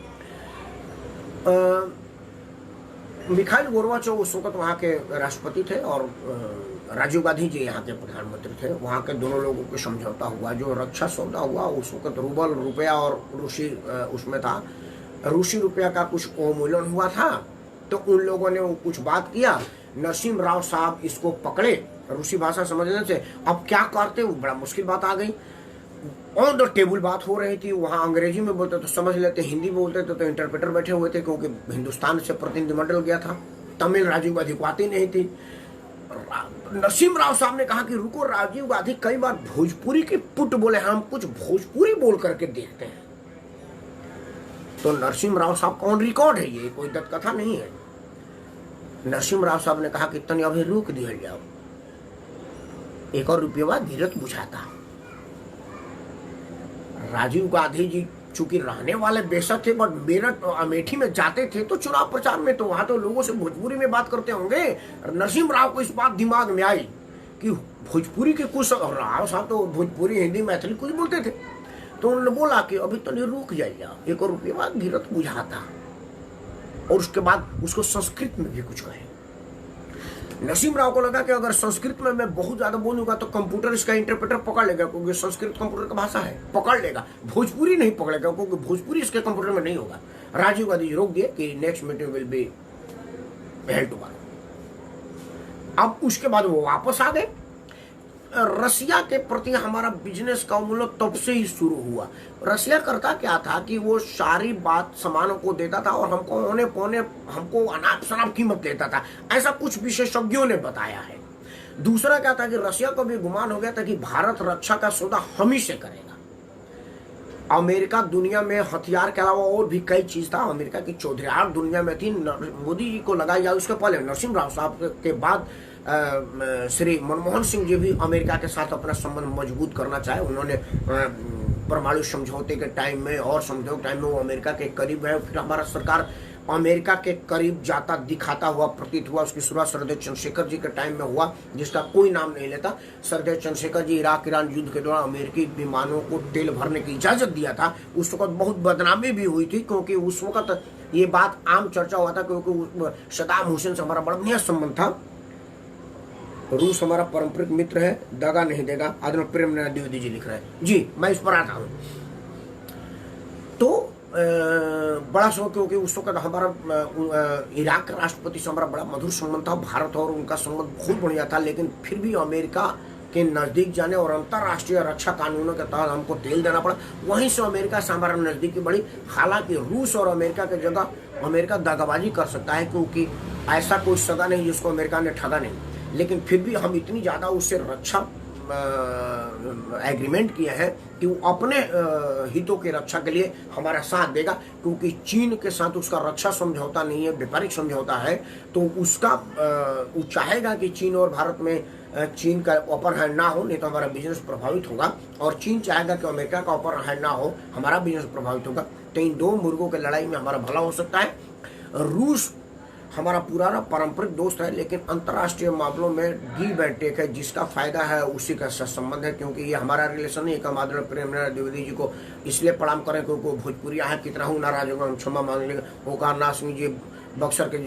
मिखाइल गोर्बाचोव उस वक्त वहाँ के राष्ट्रपति थे और राजीव गांधी जी यहाँ के प्रधानमंत्री थे। वहाँ के दोनों लोगों के समझौता हुआ, जो रक्षा सौदा हुआ उस वक्त रूबल रुपया और रूसी उसमें था, रूसी रुपया का कुछ अवमूल्यन हुआ था। तो उन लोगों ने कुछ बात किया, नरसिम्हा राव साहब इसको पकड़े, रूसी भाषा समझने से अब क्या करते, वो बड़ा मुश्किल बात आ गई। ऑन द टेबल बात हो रही थी, वहाँ अंग्रेजी में बोलते तो समझ लेते, हिंदी बोलते तो इंटरप्रेटर बैठे हुए थे, क्योंकि हिंदुस्तान से प्रतिनिधिमंडल गया था। तमिल राजीव गांधी को आती नहीं थी। नरसिम्हा राव साहब ने कहा कि रुको, राजीव गांधी कई बार भोजपुरी के पुट बोले, हम कुछ भोजपुरी बोल करके देखते हैं। तो नरसिम्हा राव साहब का ऑन रिकॉर्ड है, ये कोई दत्त कथा नहीं है। नरसिम्हा राव साहब ने कहा कि तनी अभी रोक दिया जाओ, एक और रुपया धीरज बुझाता। राजीव गांधी जी चूंकि रहने वाले बेशक थे, बट मेरठ अमेठी में जाते थे तो चुनाव प्रचार में, तो वहां तो लोगों से भोजपुरी में बात करते होंगे। नरसिम्हा राव को इस बात दिमाग में आई कि भोजपुरी के कुछ, राव साहब तो भोजपुरी हिंदी मैथिली कुछ बोलते थे, तो उन्होंने बोला कि अभी तो नहीं, रुक जाइए, एक और रुपया धीरज बुझाता। और उसके बाद उसको संस्कृत में भी कुछ कहे। नरसिम्हा राव को लगा कि अगर संस्कृत में मैं बहुत ज्यादा बोलूंगा तो कंप्यूटर इसका इंटरप्रेटर पकड़ लेगा, क्योंकि संस्कृत कंप्यूटर का भाषा है, पकड़ लेगा। भोजपुरी नहीं पकड़ेगा, क्योंकि भोजपुरी इसके कंप्यूटर में नहीं होगा। राजीव गांधी रोक दिए कि next meeting will be held tomorrow. अब उसके बाद वो वापस आ गए। रसिया के प्रति हमारा बिजनेस का मूल्य तब से ही शुरू हुआ। रसिया करता क्या था कि वो सारी बात सामानों को देता था और हमको औने पौने, हमको अनाप शनाप कीमत देता था, ऐसा कुछ विशेषज्ञों ने बताया है। दूसरा क्या था कि रसिया को भी गुमान हो गया था कि भारत रक्षा का सौदा हम ही से करेगा। अमेरिका दुनिया में हथियार के अलावा और भी कई चीज था। अमेरिका की चौधरी दुनिया में थी। मोदी जी को लगाई जाए उसके पहले नरसिम्हा राव साहब के बाद श्री मनमोहन सिंह जी भी अमेरिका के साथ अपना संबंध मजबूत करना चाहे। उन्होंने परमाणु समझौते के टाइम में और समझौते के टाइम में वो अमेरिका के करीब है। फिर हमारा सरकार अमेरिका के करीब जाता दिखाता हुआ प्रतीत हुआ। उसकी शुरुआत सरदेव चंद्रशेखर जी के टाइम में हुआ, जिसका कोई नाम नहीं लेता। सरदेव चंद्रशेखर जी इराक ईरान युद्ध के दौरान अमेरिकी विमानों को तेल भरने की इजाजत दिया था। उस वक्त बहुत बदनामी भी हुई थी, क्योंकि उस वक्त ये बात आम चर्चा हुआ था, क्योंकि सद्दाम हुसैन से हमारा बड़ा बढ़िया संबंध था। रूस हमारा पारंपरिक मित्र है, दगा नहीं देगा, आदरणीय प्रेमनाथ द्विवेदी जी लिख रहे हैं। जी मैं इस पर आता हूं। तो बड़ा शौक, क्योंकि उस वक्त हमारा इराक के राष्ट्रपति से हमारा बड़ा मधुर संबंध था। भारत और उनका संबंध बहुत बढ़िया था, लेकिन फिर भी अमेरिका के नजदीक जाने और अंतर्राष्ट्रीय रक्षा कानूनों के तहत हमको तेल देना पड़ा। वहीं से अमेरिका से हमारा नजदीकी बढ़ी। हालांकि रूस और अमेरिका की जगह अमेरिका दगाबाजी कर सकता है, क्योंकि ऐसा कोई सगा नहीं जिसको अमेरिका ने ठगा नहीं, लेकिन फिर भी हम इतनी ज्यादा उससे रक्षा एग्रीमेंट किए हैं कि वो अपने हितों की रक्षा के लिए हमारा साथ देगा। क्योंकि चीन के साथ उसका रक्षा समझौता नहीं है, व्यापारिक समझौता है, तो उसका वो चाहेगा कि चीन और भारत में चीन का अपर हैंड ना हो, नहीं तो हमारा बिजनेस प्रभावित होगा। और चीन चाहेगा कि अमेरिका का अपर हैंड ना हो, हमारा बिजनेस प्रभावित होगा। तो इन दो मुर्गों की लड़ाई में हमारा भला हो सकता है। रूस हमारा पुराना पारंपरिक दोस्त है, लेकिन अंतर्राष्ट्रीय मामलों में गिव एंड टेक है, जिसका फायदा है उसी का संबंध है। क्योंकि ये हमारा रिलेशन नहीं है। हम आदरणीय प्रेमनाथ द्विवेदी जी को इसलिए प्रणाम करें क्योंकि भोजपुरिया है, कितना हूँ नाराज होगा हम क्षमा मांग लेंगे। ओंकार सिंह जी बक्सर के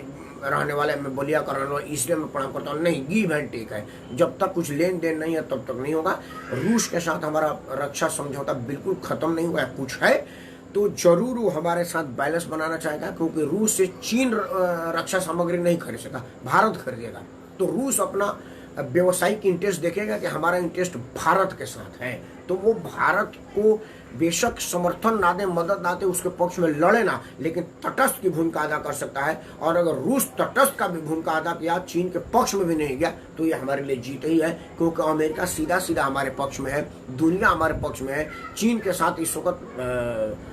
रहने वाले, मैं बलिया का रहने वाला, इसलिए मैं प्रणाम करता हूँ। नहीं, गिव एंड टेक है। जब तक कुछ लेन देन नहीं है तब तक नहीं होगा। रूस के साथ हमारा रक्षा समझौता बिल्कुल खत्म नहीं हुआ है, कुछ है तो जरूर वो हमारे साथ बैलेंस बनाना चाहेगा। क्योंकि रूस से चीन रक्षा सामग्री नहीं खरीद सका, भारत खरीदेगा। तो रूस अपना व्यवसायिक इंटरेस्ट देखेगा कि हमारा इंटरेस्ट भारत के साथ है, तो वो भारत को बेशक समर्थन ना दे, मदद ना दे, उसके पक्ष में लड़े ना, लेकिन तटस्थ की भूमिका अदा कर सकता है। और अगर रूस तटस्थ का भी भूमिका अदा किया, चीन के पक्ष में भी नहीं गया, तो ये हमारे लिए जीत ही है। क्योंकि अमेरिका सीधा सीधा हमारे पक्ष में है, दुनिया हमारे पक्ष में है। चीन के साथ इस वक्त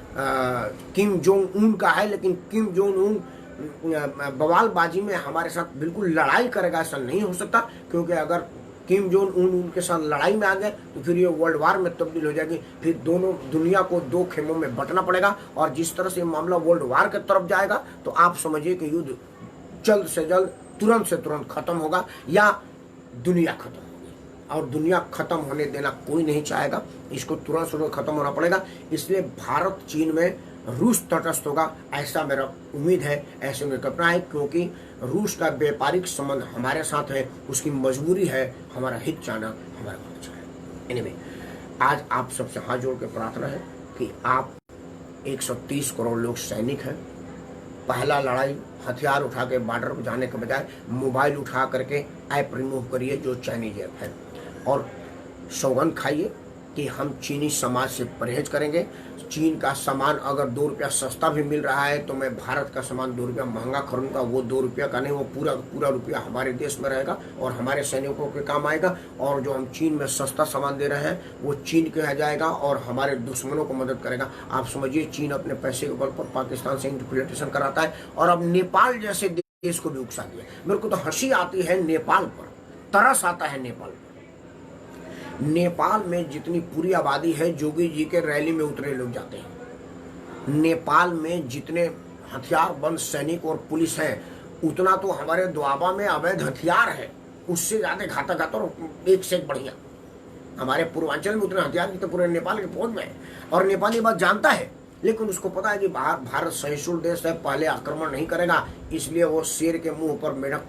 किम जोंग उन का है, लेकिन किम जोंग उन बवालबाजी में हमारे साथ बिल्कुल लड़ाई करेगा, ऐसा नहीं हो सकता। क्योंकि अगर किम जोंग उन उनके साथ लड़ाई में आ गए तो फिर ये वर्ल्ड वार में तब्दील हो जाएगी। फिर दोनों दुनिया को दो खेमों में बंटना पड़ेगा। और जिस तरह से मामला वर्ल्ड वार की तरफ जाएगा, तो आप समझिए कि युद्ध जल्द से जल्द, तुरंत से तुरंत खत्म होगा, या दुनिया खत्म। और दुनिया खत्म होने देना कोई नहीं चाहेगा, इसको तुरंत से खत्म होना पड़ेगा। इसलिए भारत चीन में रूस तटस्थ होगा, ऐसा मेरा उम्मीद है, ऐसे मेरी कल्पना है। क्योंकि रूस का व्यापारिक संबंध हमारे साथ है, उसकी मजबूरी है हमारा हित चाहना, हमारा बहुत अच्छा है। एनीवे, आज आप सबसे हाथ जोड़ के प्रार्थना है कि आप 130 करोड़ लोग सैनिक हैं। पहला लड़ाई हथियार उठा के बॉर्डर पर जाने के बजाय मोबाइल उठा करके ऐप रिमूव करिए जो चाइनीज ऐप है, और सौगंध खाइए कि हम चीनी समाज से परहेज करेंगे। चीन का सामान अगर 2 रुपया सस्ता भी मिल रहा है तो मैं भारत का सामान 2 रुपया महंगा खरीदूंगा। वो 2 रुपया का नहीं, वो पूरा रुपया हमारे देश में रहेगा और हमारे सैनिकों के काम आएगा। और जो हम चीन में सस्ता सामान दे रहे हैं वो चीन के यहाँ जाएगा और हमारे दुश्मनों को मदद करेगा। आप समझिए, चीन अपने पैसे के बल पर पाकिस्तान से इंफिल्ट्रेशन कराता है और अब नेपाल जैसे देश को भी उकसा दिया। मेरे को तो हंसी आती है नेपाल पर, तरस आता है नेपाल पर। नेपाल में जितनी पूरी आबादी है, जोगी जी के रैली में उतरे लोग जाते हैं। नेपाल में जितने हथियारबंद सैनिक और पुलिस हैं, उतना तो हमारे दोआबा में अवैध हथियार है, उससे ज्यादा घातक और एक से एक बढ़िया। हमारे पूर्वांचल में उतने हथियार की तो पूरे नेपाल के फौज में है और नेपाली बात जानता है, लेकिन उसको पता है कि भारत सहिष्णु देश है, पहले आक्रमण नहीं करेगा, इसलिए वो शेर के मुंह पर मेढक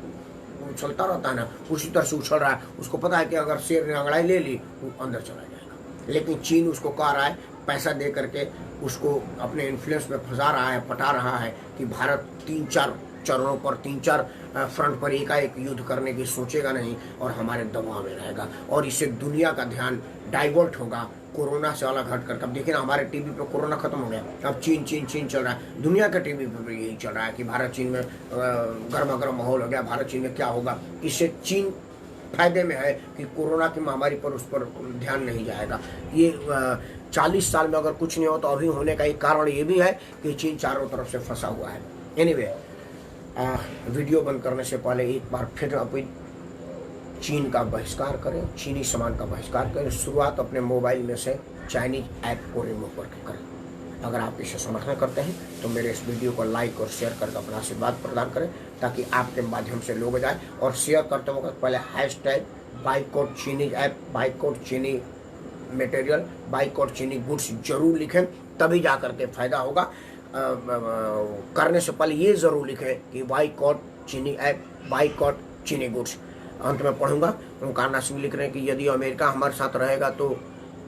उछलता रहता है ना, उसी तरह से उछल रहा है। उसको पता है कि अगर शेर ने अंगड़ाई ले ली वो अंदर चला जाएगा। लेकिन चीन उसको कह रहा है, पैसा दे करके उसको अपने इन्फ्लुएंस में फंसा रहा है, पटा रहा है कि भारत 3-4 चरणों पर, 3-4 फ्रंट पर एकाएक युद्ध करने की सोचेगा नहीं और हमारे दबाव में रहेगा और इससे दुनिया का ध्यान डाइवर्ट होगा कोरोना से अलग हट कर। अब देखिए ना, हमारे टीवी पे कोरोना खत्म हो गया, अब चीन चल रहा है। दुनिया के टीवी पे यही चल रहा है कि भारत चीन में गर्मा गर्म माहौल हो गया, भारत चीन में क्या होगा। इससे चीन फायदे में है कि कोरोना की महामारी पर उस पर ध्यान नहीं जाएगा। ये 40 साल में अगर कुछ नहीं हो तो अभी होने का एक कारण ये भी है कि चीन चारों तरफ से फंसा हुआ है। एनीवे, वीडियो बंद करने से पहले एक बार फिर अपील, चीन का बहिष्कार करें, चीनी सामान का बहिष्कार करें। शुरुआत अपने मोबाइल में से चाइनीज ऐप को रिमूव करके करें। अगर आप इसे समर्थन करते हैं तो मेरे इस वीडियो को लाइक और शेयर करके अपना आशीर्वाद प्रदान करें, ताकि आपके माध्यम से लोग जाए। और शेयर करते वक्त पहले #बाइकआउट चीनी ऐप, बाइकआउट चीनी मटेरियल, बाइकआउट चीनी गुड्स जरूर लिखें, तभी जा करके फायदा होगा। करने से पहले ये जरूर लिखें कि बाइकआउट चीनी ऐप, बाइकआउट चीनी गुड्स। अंत में पढ़ूंगा, ओंकार नाथ सिंह लिख रहे हैं कि यदि अमेरिका हमारे साथ रहेगा तो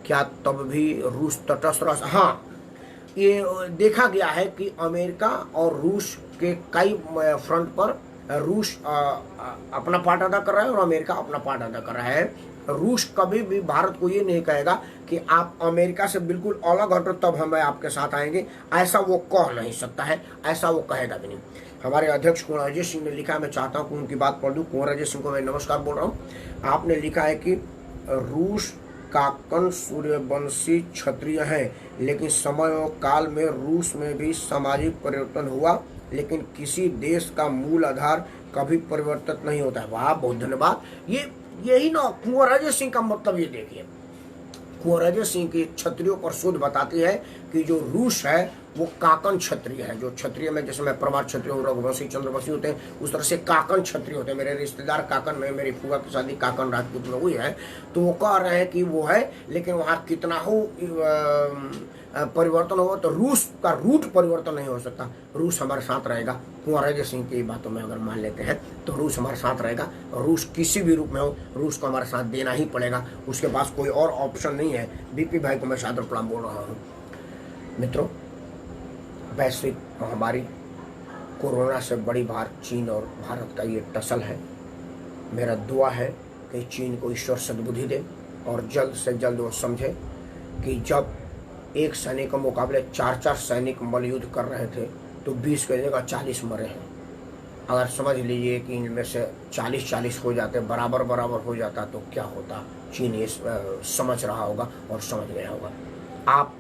क्या तब भी रूस तटस्थ रह। हाँ, ये देखा गया है कि अमेरिका और रूस के कई फ्रंट पर रूस अपना पार्ट अदा कर रहा है और अमेरिका अपना पार्ट अदा कर रहा है। रूस कभी भी भारत को ये नहीं कहेगा कि आप अमेरिका से बिल्कुल अलग हटो तब हम आपके साथ आएंगे, ऐसा वो कह नहीं सकता है, ऐसा वो कहेगा भी नहीं। हमारे अध्यक्ष कुंवर अजय सिंह ने लिखा है, मैं चाहता हूं कि उनकी बात पढ़ दूं। कुंवर अजय सिंह को मैं नमस्कार बोल रहा हूं। आपने लिखा है कि रूस काकन सूर्यवंशी क्षत्रिय है, लेकिन समय और काल में रूस में भी सामाजिक परिवर्तन हुआ, लेकिन किसी देश का मूल आधार कभी परिवर्तित नहीं होता है। वाह, बहुत धन्यवाद। यही ना कुंवर अजय सिंह का मतलब। ये देखिए, कुंवर अजय सिंह की क्षत्रियों पर शोध बताती है कि जो रूस है वो काकन क्षत्रिय है। जो क्षत्रिय में, जैसे मैं प्रमाण क्षत्रिय हूँ, रघुवंशी चंद्रवंशी होते हैं, उस तरह से काकन क्षत्रिय होते हैं। मेरे रिश्तेदार काकन में, मेरी फूफा की शादी काकन राजपूत में हुई है, तो वो कह रहे हैं कि वो है, लेकिन वहाँ कितना हो परिवर्तन हो तो रूस का रूट परिवर्तन नहीं हो सकता। रूस हमारे साथ रहेगा। कुंवर अजय सिंह की बातों में अगर मान लेते हैं तो रूस हमारे साथ रहेगा। रूस किसी भी रूप में हो, रूस को हमारे साथ देना ही पड़ेगा, उसके पास कोई और ऑप्शन नहीं है। बीपी भाई को मैं सादर प्रणाम बोल रहा हूँ। मित्रों, वैश्विक महामारी कोरोना से बड़ी बार चीन और भारत का ये टसल है। मेरा दुआ है कि चीन को ईश्वर सद्बुद्धि दे और जल्द से जल्द वो समझे कि जब एक सैनिक के मुकाबले 4-4 सैनिक मल्लयुद्ध कर रहे थे तो 20 की जगह 40 मरे हैं। अगर समझ लीजिए कि इनमें से 40-40 हो जाते, बराबर हो जाता, तो क्या होता। चीन ये समझ रहा होगा और समझ गया होगा। आप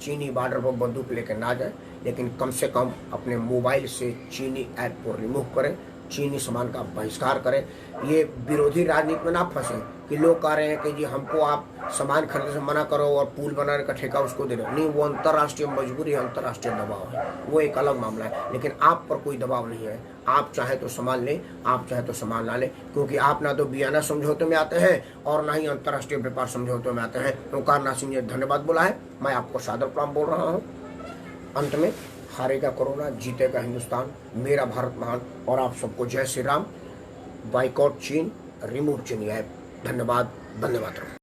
चीनी बॉर्डर पर बंदूक लेकर ना जाए, लेकिन कम से कम अपने मोबाइल से चीनी ऐप को रिमूव करें, चीनी सामान का बहिष्कार करें। ये विरोधी राजनीति में ना फंसे कि लोग कह रहे हैं कि जी हमको आप सामान खरीदने से मना करो और पुल बनाने का ठेका उसको दे दो। नहीं, वो अंतर्राष्ट्रीय मजबूरी है, अंतर्राष्ट्रीय दबाव है, वो एक अलग मामला है। लेकिन आप पर कोई दबाव नहीं है। आप चाहे तो सामान लें, आप चाहे तो सामान ना लें, क्योंकि आप ना तो बियाना समझौते में आते हैं और ना ही अंतर्राष्ट्रीय व्यापार समझौते में आते हैं। ओंकार नाथ सिंह ने धन्यवाद बोला है, मैं आपको सादर प्रणाम बोल रहा हूँ। अंत में, हारेगा कोरोना, जीतेगा हिंदुस्तान, मेरा भारत महान। और आप सबको जय श्री राम। बाइकआउट चीन, रिमूव चीनी ऐप। धन्यवाद।